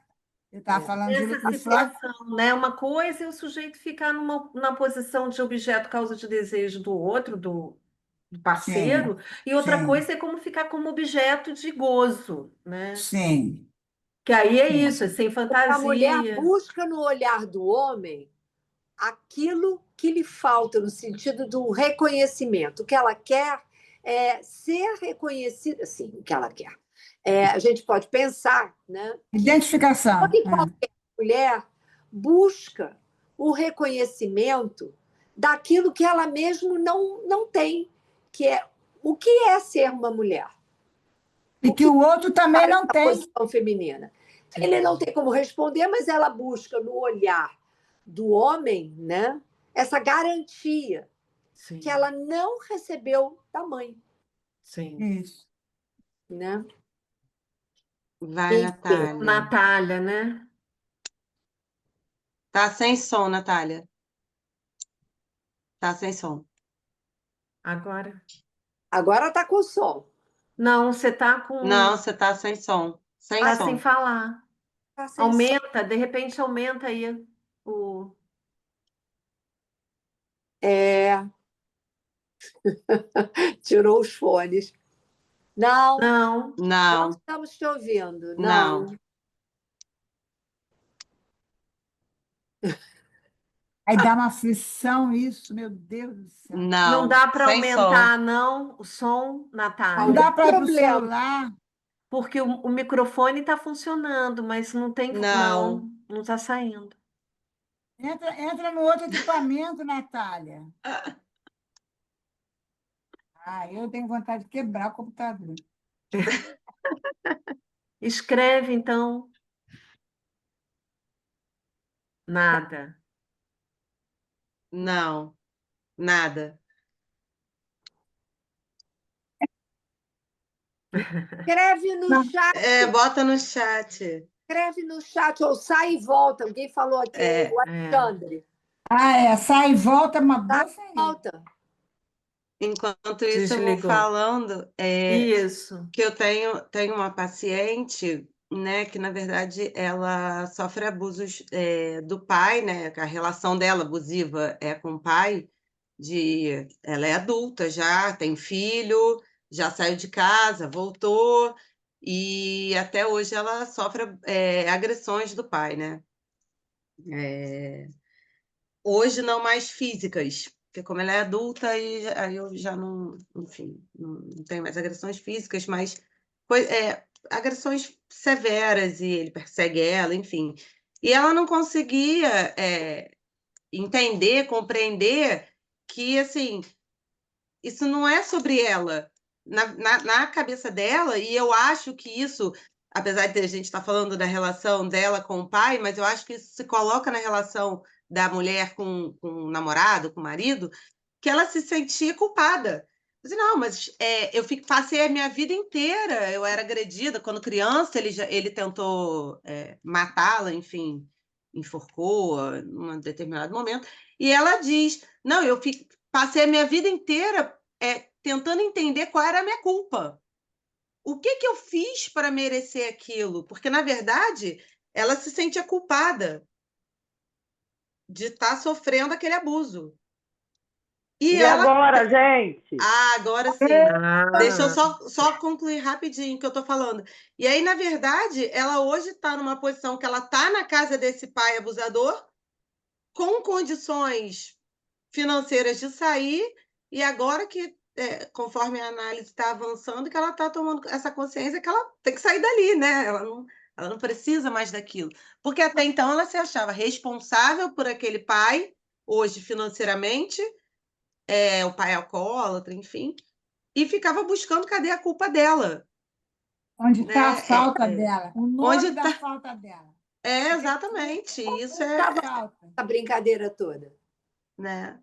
eu estava falando de Essa o Freud. situação, né? Uma coisa é o sujeito ficar na posição de objeto causa de desejo do outro, do Sim, parceiro, e outra sim, coisa é como ficar como objeto de gozo, né? sim, Que aí é sim. isso, é sem A mulher fantasia. busca no olhar do homem aquilo que lhe falta no sentido do reconhecimento. O que ela quer é ser reconhecida, sim, o que ela quer. A gente pode pensar, né, que Identificação. toda e qualquer mulher busca o reconhecimento daquilo que ela mesma não tem, que é o que é ser uma mulher. E que o outro também Para não essa tem. posição feminina. Ele não tem como responder, mas ela busca no olhar do homem, né, essa garantia Sim, que ela não recebeu da mãe, sim. Isso. né? Vai, Enfim, Natália. Natália, né? Tá sem som, Natália. Tá sem som. Agora. agora está com som. Não, você tá com. Não, você tá sem som. Sem Tá som. sem falar. Tá sem som. Aumenta, de repente aumenta aí o. Tirou os fones. Não, Não. não Não, estamos te ouvindo. não. Não. Aí dá uma aflição isso, meu Deus do céu. Não Não. dá para Sem som. aumentar, não, o som, Não Natália. dá para ir para o problema. celular. Porque o microfone está funcionando, mas não tem. Não. Não está saindo. Entra no outro equipamento, Natália. Eu tenho vontade de quebrar o computador. Escreve, então. Nada. Não. Nada. Escreve no chat. Bota no chat. Escreve no chat ou sai e volta. Alguém falou aqui, o Alexandre. Sai e volta é uma boa Sai e saída. volta. Enquanto isso, eu vou Desligou. falando Isso. que eu tenho uma paciente, né, que na verdade ela sofre abusos do pai, né, a relação dela abusiva é com o pai, ela é adulta já, tem filho, já saiu de casa, voltou, e até hoje ela sofre agressões do pai, né? Hoje não mais físicas, porque como ela é adulta, aí eu já não, enfim, não tenho mais agressões físicas, mas agressões severas, e ele persegue ela, enfim. E ela não conseguia entender, compreender que, assim, isso não é sobre ela. Na cabeça dela, e eu acho que isso, apesar de a gente estar falando da relação dela com o pai, mas eu acho que isso se coloca na relação da mulher com o namorado, com o marido, que ela se sentia culpada. Não, mas eu passei a minha vida inteira, eu era agredida quando criança, ele tentou matá-la, enfim, enforcou em um determinado momento, e ela diz, não, passei a minha vida inteira tentando entender qual era a minha culpa. O que eu fiz para merecer aquilo? Porque, na verdade, ela se sentia culpada de estar sofrendo aquele abuso. E agora, gente? Agora sim. Deixa eu só concluir rapidinho o que eu estou falando. E aí, na verdade, ela hoje está numa posição que ela está na casa desse pai abusador, com condições financeiras de sair, e agora que, conforme a análise está avançando, que ela está tomando essa consciência que ela tem que sair dali, né? Ela Ela não precisa mais daquilo. Porque até então ela se achava responsável por aquele pai, hoje financeiramente, o pai alcoólatra, enfim, e ficava buscando cadê a culpa dela, Onde está a né? falta dela, o Onde nome da tá? falta dela. Exatamente. Isso Estava Falta. a brincadeira toda. né?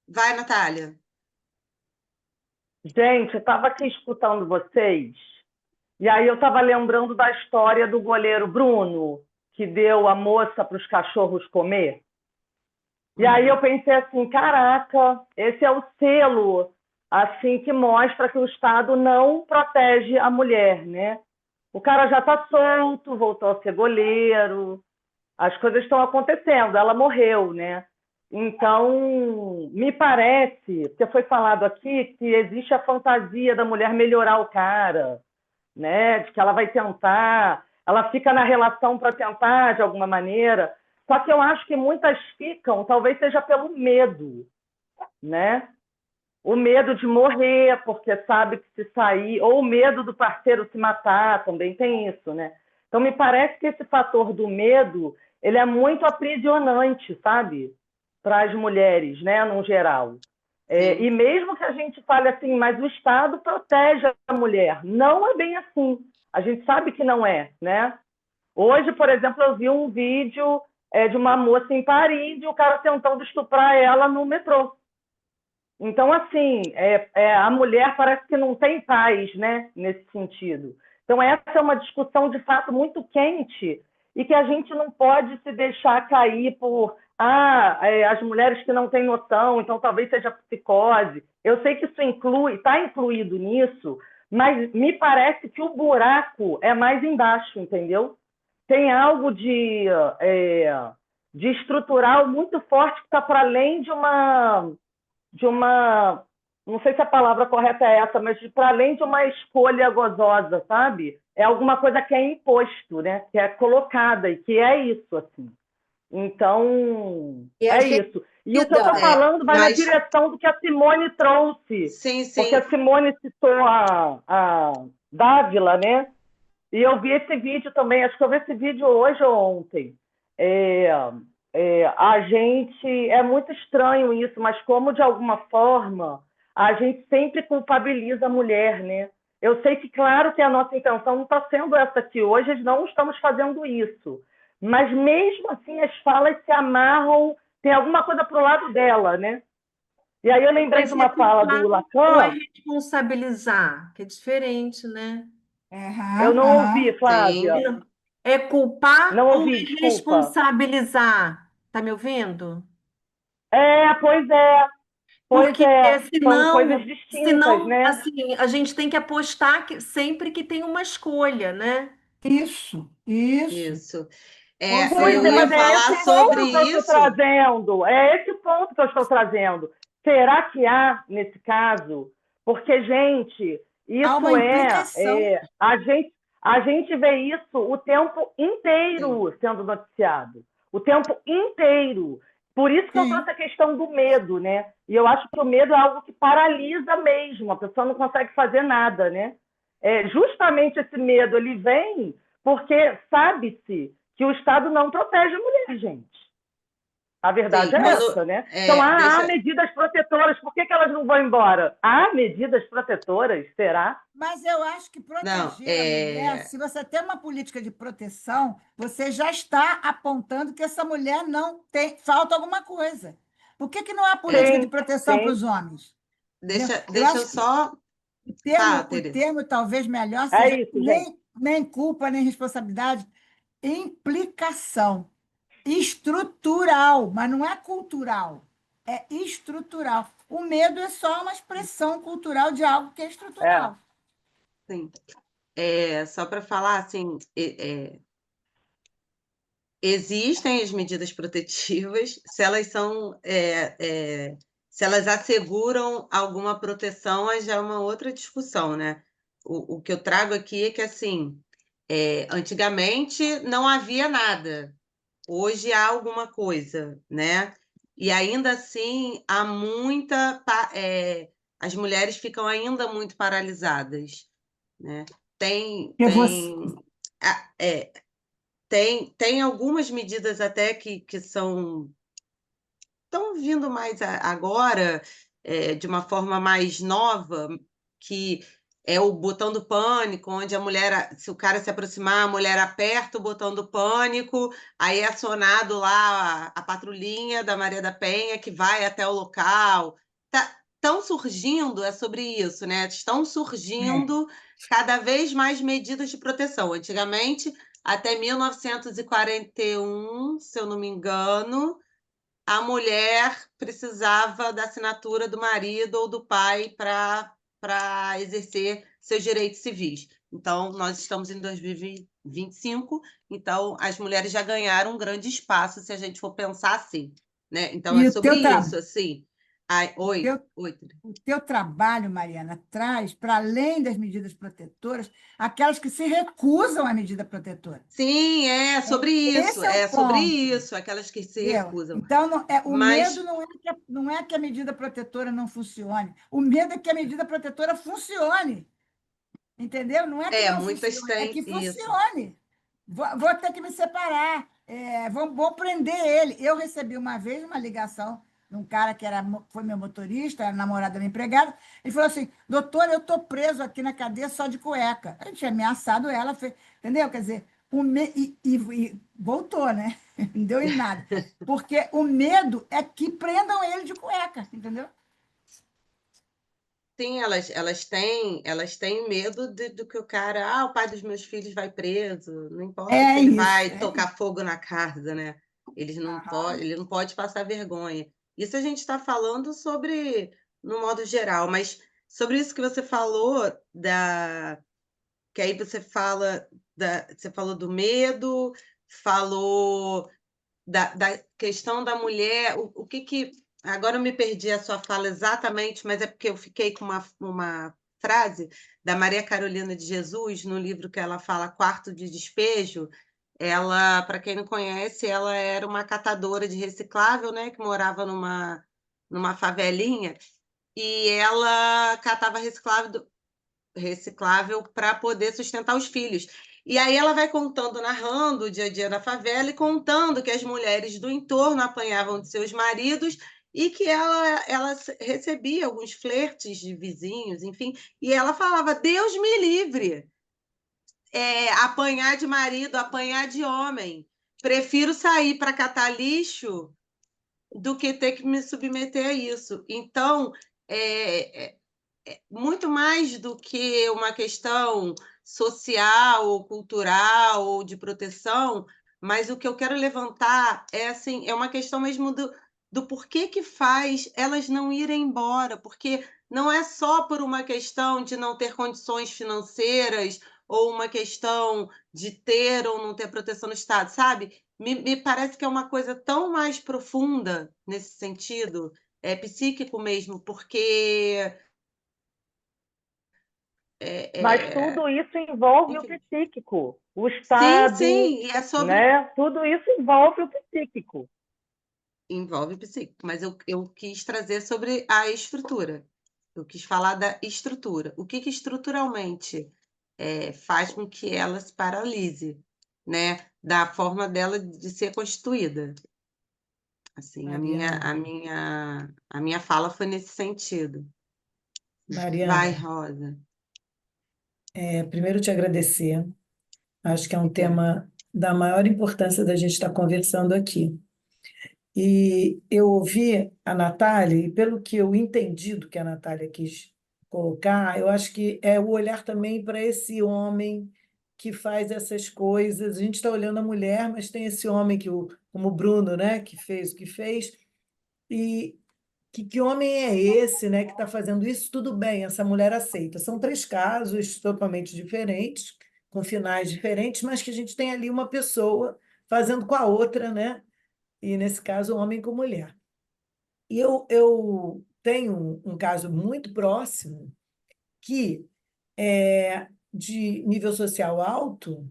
Vai, Natália. Gente, eu estava aqui escutando vocês, e aí eu estava lembrando da história do goleiro Bruno, que deu a moça para os cachorros comer. E aí eu pensei assim, caraca, esse é o selo assim que mostra que o Estado não protege a mulher, né? O cara já está solto, voltou a ser goleiro, as coisas estão acontecendo, ela morreu, né? Então, me parece, porque foi falado aqui, que existe a fantasia da mulher melhorar o cara, né? De que ela vai tentar, ela fica na relação para tentar de alguma maneira. Só que eu acho que muitas ficam, talvez seja pelo medo, né? O medo de morrer, porque sabe que se sair, ou o medo do parceiro se matar, também tem isso, né? Então, me parece que esse fator do medo, ele é muito aprisionante, sabe? Para as mulheres, né, no geral. E mesmo que a gente fale assim, mas o Estado protege a mulher. Não é bem assim. A gente sabe que não é, né? Hoje, por exemplo, eu vi um vídeo de uma moça em Paris e o cara tentando estuprar ela no metrô. Então, assim, a mulher parece que não tem paz, né, nesse sentido. Então, essa é uma discussão, de fato, muito quente e que a gente não pode se deixar cair por as mulheres que não têm noção, então talvez seja psicose. Eu sei que isso está incluído nisso, mas me parece que o buraco é mais embaixo, entendeu? Tem algo de estrutural muito forte que está para além de uma, não sei se a palavra correta é essa, mas para além de uma escolha gozosa, sabe? É alguma coisa que é imposto, né? Que é colocada e que é isso, assim. Então, é isso. E o que eu estou falando vai na direção do que a Simone trouxe. Sim, sim. Porque a Simone citou a Dávila, né? E eu vi esse vídeo também, acho que eu vi esse vídeo hoje ou ontem. A gente, é muito estranho isso, mas como de alguma forma a gente sempre culpabiliza a mulher, né? Eu sei que, claro, que a nossa intenção não está sendo essa aqui hoje, não estamos fazendo isso. Mas mesmo assim as falas se amarram, tem alguma coisa para o lado dela, né? E aí eu lembrei de uma fala do Lacan. Não é responsabilizar, que é diferente, né? Eu não ouvi, Flávia. É culpar não ou ouvi, é desculpa. responsabilizar? Tá me ouvindo? Pois é. Porque São coisas distintas, né? Assim, a gente tem que apostar sempre que tem uma escolha, né? Isso. Eu ia falar sobre isso. É esse ponto que eu estou trazendo. Será que há, nesse caso? Porque, gente, isso a gente vê isso o tempo inteiro sendo noticiado. O tempo inteiro. Por isso que eu trouxe a questão do medo, né? E eu acho que o medo é algo que paralisa mesmo. A pessoa não consegue fazer nada, né? Justamente esse medo, ele vem porque sabe-se que o Estado não protege a mulher, gente. A verdade é essa, né? Então, há medidas protetoras. Por que elas não vão embora? Há medidas protetoras? Será? Mas eu acho que proteger a mulher, se você tem uma política de proteção, você já está apontando que essa mulher não tem, falta alguma coisa. Por que não há política de proteção para os homens? Deixa eu só... O termo talvez melhor seja nem culpa, nem responsabilidade, implicação estrutural, mas não é cultural, é estrutural. O medo é só uma expressão cultural de algo que é estrutural. Sim. Só para falar, assim, existem as medidas protetivas, se elas são... se elas asseguram alguma proteção, aí já é uma outra discussão, né? O que eu trago aqui é que, assim, antigamente não havia nada. Hoje há alguma coisa, né? E ainda assim, há muita... as mulheres ficam ainda muito paralisadas, né? Tem algumas medidas até que estão vindo mais agora, de uma forma mais nova, que é o botão do pânico, onde a mulher, se o cara se aproximar, a mulher aperta o botão do pânico, aí é acionado lá a patrulhinha da Maria da Penha, que vai até o local. Estão surgindo, é sobre isso, né? Estão surgindo cada vez mais medidas de proteção. Antigamente, até 1941, se eu não me engano, a mulher precisava da assinatura do marido ou do pai para exercer seus direitos civis. Então, nós estamos em 2025, então as mulheres já ganharam um grande espaço, se a gente for pensar assim, né? Então, é E sobre isso, assim. Ai, o oi, teu, oi. o teu trabalho, Mariana, traz, para além das medidas protetoras, aquelas que se recusam à medida protetora. Sim, Esse é o é sobre ponto. isso, aquelas que se Entendeu? recusam. Então, o medo Mas não é que a medida protetora não funcione. O medo é que a medida protetora funcione. Entendeu? Não é que não muitas funcione, é têm que isso. funcione. Vou ter que me separar. Vou prender ele. Eu recebi uma vez uma ligação de um cara que foi meu motorista, era namorado da minha empregada. Ele falou assim: doutor, eu estou preso aqui na cadeia só de cueca. A gente tinha ameaçado ela, entendeu? Quer dizer, e voltou, né? Não deu em nada. Porque o medo é que prendam ele de cueca, entendeu? Sim, elas têm medo do que o cara, o pai dos meus filhos vai preso, não importa se É ele isso. vai tocar fogo na casa, né? Ele não pode passar vergonha. Isso a gente está falando sobre, no modo geral, mas sobre isso que você falou, que aí você falou do medo, falou da questão da mulher, o que que. Agora eu me perdi a sua fala exatamente, mas é porque eu fiquei com uma frase da Maria Carolina de Jesus, no livro que ela fala Quarto de Despejo. Ela, para quem não conhece, ela era uma catadora de reciclável, né, que morava numa favelinha, e ela catava reciclável para poder sustentar os filhos. E aí ela vai contando, narrando o dia a dia da favela e contando que as mulheres do entorno apanhavam de seus maridos e que ela recebia alguns flertes de vizinhos, enfim, e ela falava: Deus me livre, apanhar de marido, apanhar de homem. Prefiro sair para catar lixo do que ter que me submeter a isso. Então, é, muito mais do que uma questão social ou cultural ou de proteção, mas o que eu quero levantar é assim, é uma questão mesmo do porquê que faz elas não irem embora, porque não é só por uma questão de não ter condições financeiras ou uma questão de ter ou não ter proteção no Estado, sabe? Me parece que é uma coisa tão mais profunda nesse sentido, psíquico mesmo, porque Mas é, tudo isso envolve o enfim. psíquico, o Sim, estado, sim, e é sobre. né? Tudo isso envolve o psíquico. Envolve psíquico, mas eu quis trazer sobre a estrutura. Eu quis falar da estrutura. O que estruturalmente faz com que ela se paralise, né? Da forma dela de ser constituída. Assim, Mariana, a minha fala foi nesse sentido. Vai, Mariana, Rosa. primeiro te agradecer. Acho que é um Obrigada. tema da maior importância da gente estar conversando aqui. E eu ouvi a Natália, e pelo que eu entendi do que a Natália quis colocar, eu acho que é o olhar também para esse homem que faz essas coisas. A gente está olhando a mulher, mas tem esse homem como o Bruno, né, que fez o que fez. E que homem é esse, né, que está fazendo isso? Tudo bem, essa mulher aceita. São três casos totalmente diferentes, com finais diferentes, mas que a gente tem ali uma pessoa fazendo com a outra, né? E nesse caso, homem com mulher. E eu tenho um caso muito próximo que é de nível social alto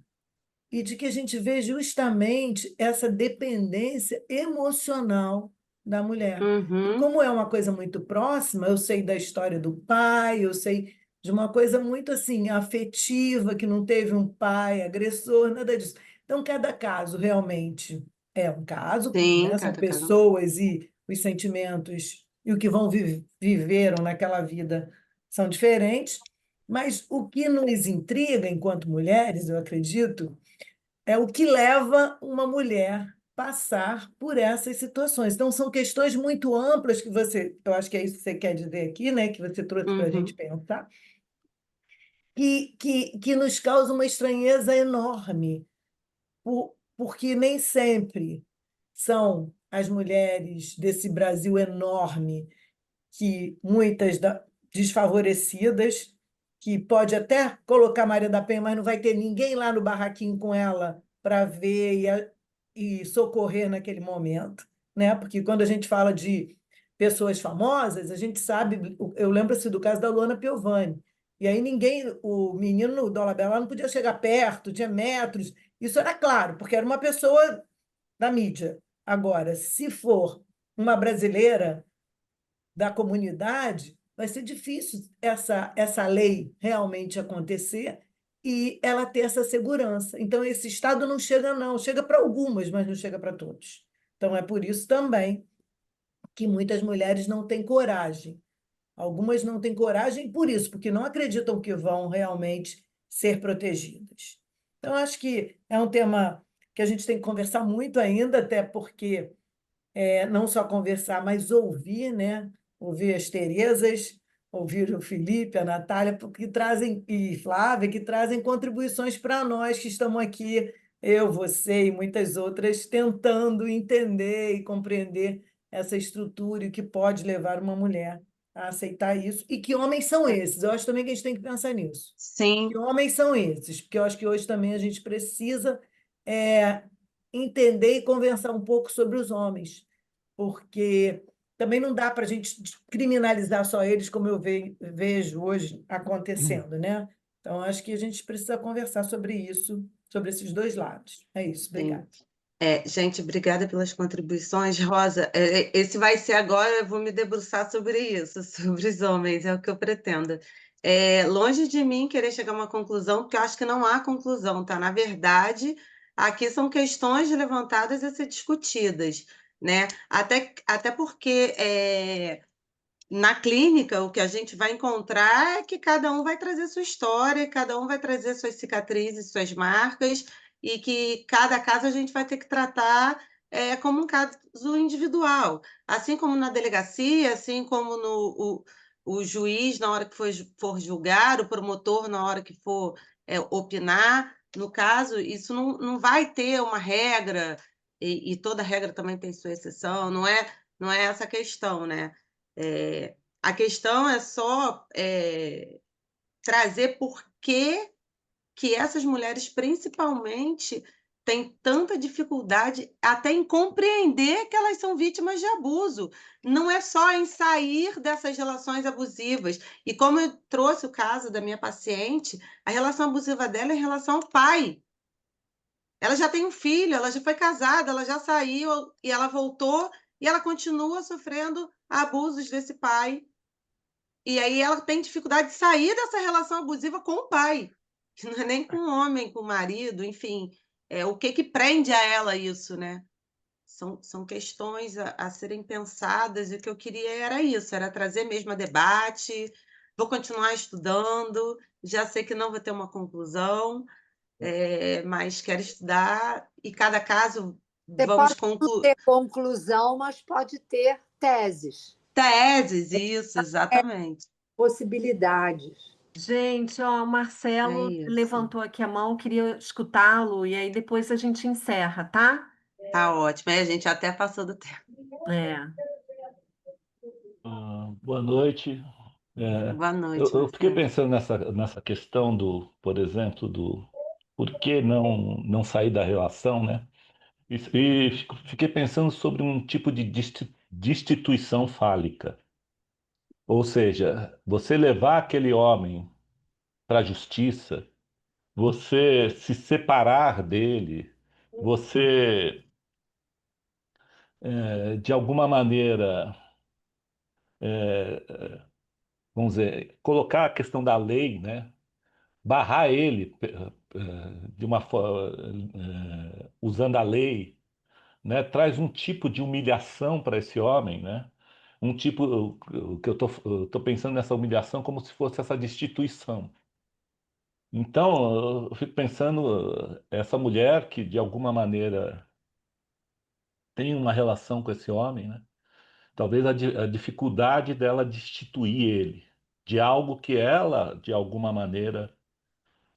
e de que a gente vê justamente essa dependência emocional da mulher. E Uhum. como é uma coisa muito próxima, eu sei da história do pai, eu sei de uma coisa muito assim afetiva, que não teve um pai agressor, nada disso. Então, cada caso realmente é um caso, Sim, né? São cada caso. pessoas e os sentimentos e o que vão viveram naquela vida são diferentes, mas o que nos intriga enquanto mulheres, eu acredito, é o que leva uma mulher passar por essas situações. Então, são questões muito amplas que você, eu acho que é isso que você quer dizer aqui, né? Que você trouxe para a gente Uhum. pensar, que nos causa uma estranheza enorme, porque nem sempre são as mulheres desse Brasil enorme que desfavorecidas, que pode até colocar Maria da Penha, mas não vai ter ninguém lá no barraquinho com ela para ver e socorrer naquele momento, né? Porque quando a gente fala de pessoas famosas, a gente sabe, eu lembro-se do caso da Luana Piovani. E aí ninguém, o menino no Dolabella não podia chegar perto, tinha metros. Isso era claro, porque era uma pessoa da mídia. Agora, se for uma brasileira da comunidade, vai ser difícil essa lei realmente acontecer e ela ter essa segurança. Então, esse Estado não chega, não, chega para algumas, mas não chega para todos. Então, é por isso também que muitas mulheres não têm coragem. Algumas não têm coragem por isso, porque não acreditam que vão realmente ser protegidas. Então, acho que é um tema que a gente tem que conversar muito ainda, até porque não só conversar, mas ouvir, né? Ouvir as Terezas, ouvir o Felipe, a Natália, porque trazem, e Flávia, que trazem contribuições para nós que estamos aqui, eu, você e muitas outras, tentando entender e compreender essa estrutura e o que pode levar uma mulher a aceitar isso. E que homens são esses? Eu acho também que a gente tem que pensar nisso. Sim, Que homens são esses? Porque eu acho que hoje também a gente precisa é, entender e conversar um pouco sobre os homens, porque também não dá para a gente criminalizar só eles, como eu vejo hoje acontecendo, né? Então, acho que a gente precisa conversar sobre isso, sobre esses dois lados. É isso, sim. obrigada. Gente, obrigada pelas contribuições. Rosa, esse vai ser agora, eu vou me debruçar sobre isso, sobre os homens, é o que eu pretendo. Longe de mim querer chegar a uma conclusão, porque eu acho que não há conclusão, tá? Na verdade, aqui são questões levantadas a ser discutidas, né? Até porque na clínica o que a gente vai encontrar é que cada um vai trazer sua história, cada um vai trazer suas cicatrizes, suas marcas, e que cada caso a gente vai ter que tratar como um caso individual. Assim como na delegacia, assim como o juiz na hora que for julgar, o promotor na hora que for opinar. No caso, isso não vai ter uma regra, e toda regra também tem sua exceção, não é essa a questão, né? A questão é só trazer por que essas mulheres, principalmente, têm tanta dificuldade até em compreender que elas são vítimas de abuso. Não é só em sair dessas relações abusivas. E como eu trouxe o caso da minha paciente, a relação abusiva dela é em relação ao pai. Ela já tem um filho, ela já foi casada, ela já saiu e ela voltou e ela continua sofrendo abusos desse pai. E aí ela tem dificuldade de sair dessa relação abusiva com o pai, que não é nem com o homem, com o marido, enfim, o que que prende a ela isso, né? São questões a serem pensadas, e o que eu queria era isso, era trazer mesmo a debate. Vou continuar estudando, já sei que não vou ter uma conclusão, mas quero estudar, e cada caso Você vamos pode não concluir. ter conclusão, mas pode ter teses, Teses, isso, exatamente. possibilidades. Gente, ó, o É Marcelo isso. levantou aqui a mão, queria escutá-lo, e aí depois a gente encerra, tá? Tá ótimo. Aí a gente até passou do tempo. É. Boa noite. Boa Eu, noite, eu fiquei Marcelo. pensando nessa questão por exemplo, do por que não sair da relação, né? E fiquei pensando sobre um tipo de destituição fálica. Ou seja, você levar aquele homem para a justiça, você se separar dele, você, de alguma maneira, vamos dizer, colocar a questão da lei, né? Barrar ele de uma usando a lei, né? Traz um tipo de humilhação para esse homem, né? Um tipo o que eu tô pensando nessa humilhação como se fosse essa destituição. Então, eu fico pensando, essa mulher que de alguma maneira tem uma relação com esse homem, né? Talvez a dificuldade dela destituir ele de algo que ela, de alguma maneira,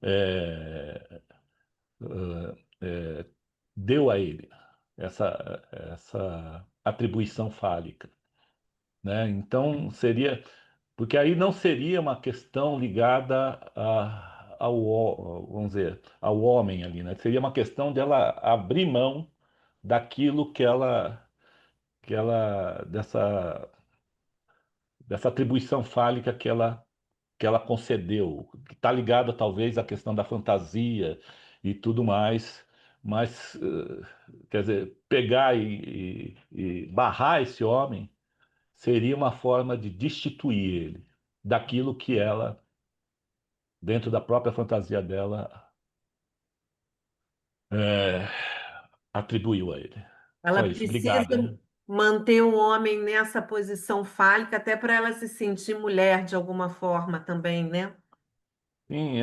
é, é, deu a ele, essa atribuição fálica, né? Então, seria. Porque aí não seria uma questão ligada vamos dizer, ao homem ali, né? Seria uma questão dela abrir mão daquilo dessa atribuição fálica que ela concedeu, que está ligada talvez à questão da fantasia e tudo mais, mas, quer dizer, pegar e barrar esse homem seria uma forma de destituir ele daquilo que ela, dentro da própria fantasia dela, é, atribuiu a ele. Ela Só isso. precisa Obrigado, hein? manter o homem nessa posição fálica, até para ela se sentir mulher de alguma forma também, né? Sim,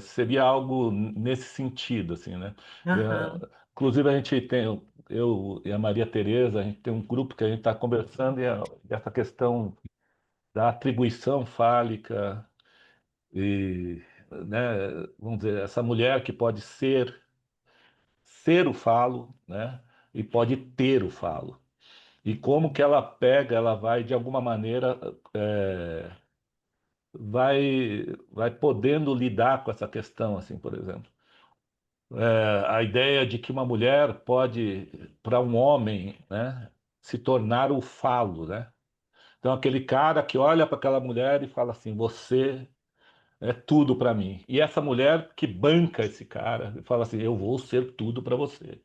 seria algo nesse sentido, assim, né? Aham. Inclusive, a gente tem, eu e a Maria Tereza, a gente tem um grupo que a gente está conversando e essa questão da atribuição fálica e, né, vamos dizer, essa mulher que pode ser o falo, né, e pode ter o falo. E como que ela pega, ela vai, de alguma maneira, vai podendo lidar com essa questão, assim, por exemplo. A ideia de que uma mulher pode, para um homem, né, se tornar o falo, né? Então, aquele cara que olha para aquela mulher e fala assim: Você é tudo para mim. E essa mulher que banca esse cara e fala assim: Eu vou ser tudo para você.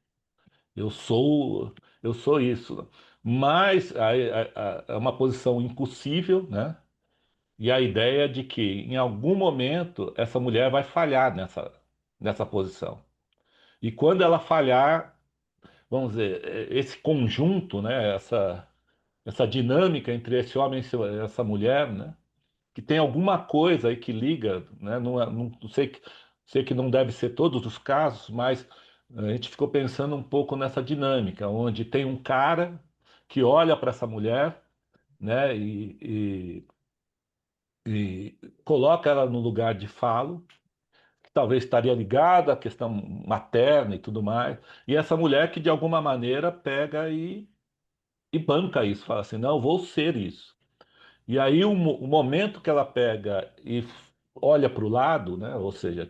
Eu sou, eu sou isso. Mas é uma posição impossível, né? E a ideia de que em algum momento essa mulher vai falhar nessa posição. E quando ela falhar, vamos dizer, esse conjunto, né? Essa dinâmica entre esse homem e essa mulher, né? Que tem alguma coisa aí que liga, né? Não sei que não deve ser todos os casos, mas a gente ficou pensando um pouco nessa dinâmica, onde tem um cara que olha para essa mulher, né? E coloca ela no lugar de falo, que talvez estaria ligada à questão materna e tudo mais, e essa mulher que de alguma maneira pega e banca isso, fala assim, não, eu vou ser isso. E aí o momento que ela pega e olha para o lado, né? Ou seja,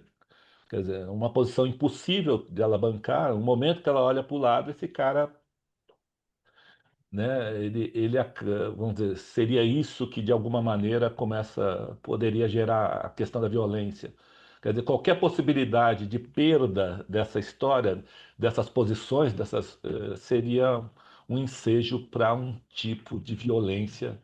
quer dizer, uma posição impossível dela bancar, o momento que ela olha para o lado, esse cara, né? Vamos dizer, seria isso que de alguma maneira poderia gerar a questão da violência. Quer dizer, qualquer possibilidade de perda dessa história, dessas posições, seria um ensejo para um tipo de violência,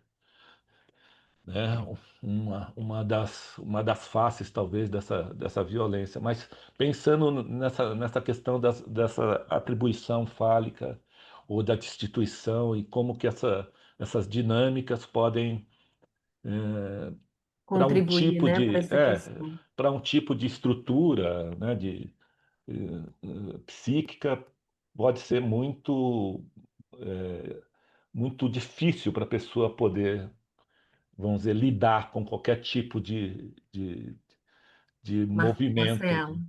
né? Uma das faces, talvez, dessa violência. Mas pensando nessa questão dessa atribuição fálica ou da destituição e como que essas dinâmicas podem, para um Contribuir, tipo né, para de, essa questão. para um tipo de estrutura, né, psíquica, pode ser muito difícil para a pessoa poder, vamos dizer, lidar com qualquer tipo de movimento. Marcelo,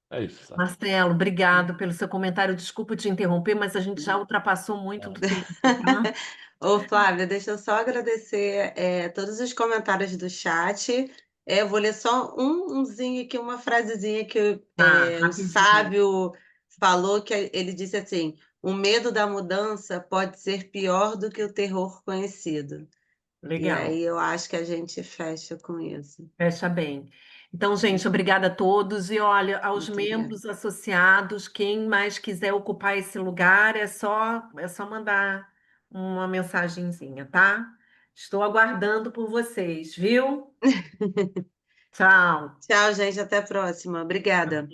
É isso, sabe? Marcelo, obrigado pelo seu comentário. Desculpa te interromper, mas a gente já ultrapassou muito do tempo, tá? Ô, Flávia, deixa eu só agradecer todos os comentários do chat. Eu vou ler só umzinho aqui, uma frasezinha que Tá, o rapidinho. sábio falou, que ele disse assim: o medo da mudança pode ser pior do que o terror conhecido. E Legal. aí eu acho que a gente fecha com isso. Fecha bem. Então, gente, obrigada a todos. E olha, aos Muito obrigada. membros associados, quem mais quiser ocupar esse lugar, é só mandar uma mensagenzinha, tá? Estou aguardando por vocês, viu? Tchau. Tchau, gente. Até a próxima. Obrigada.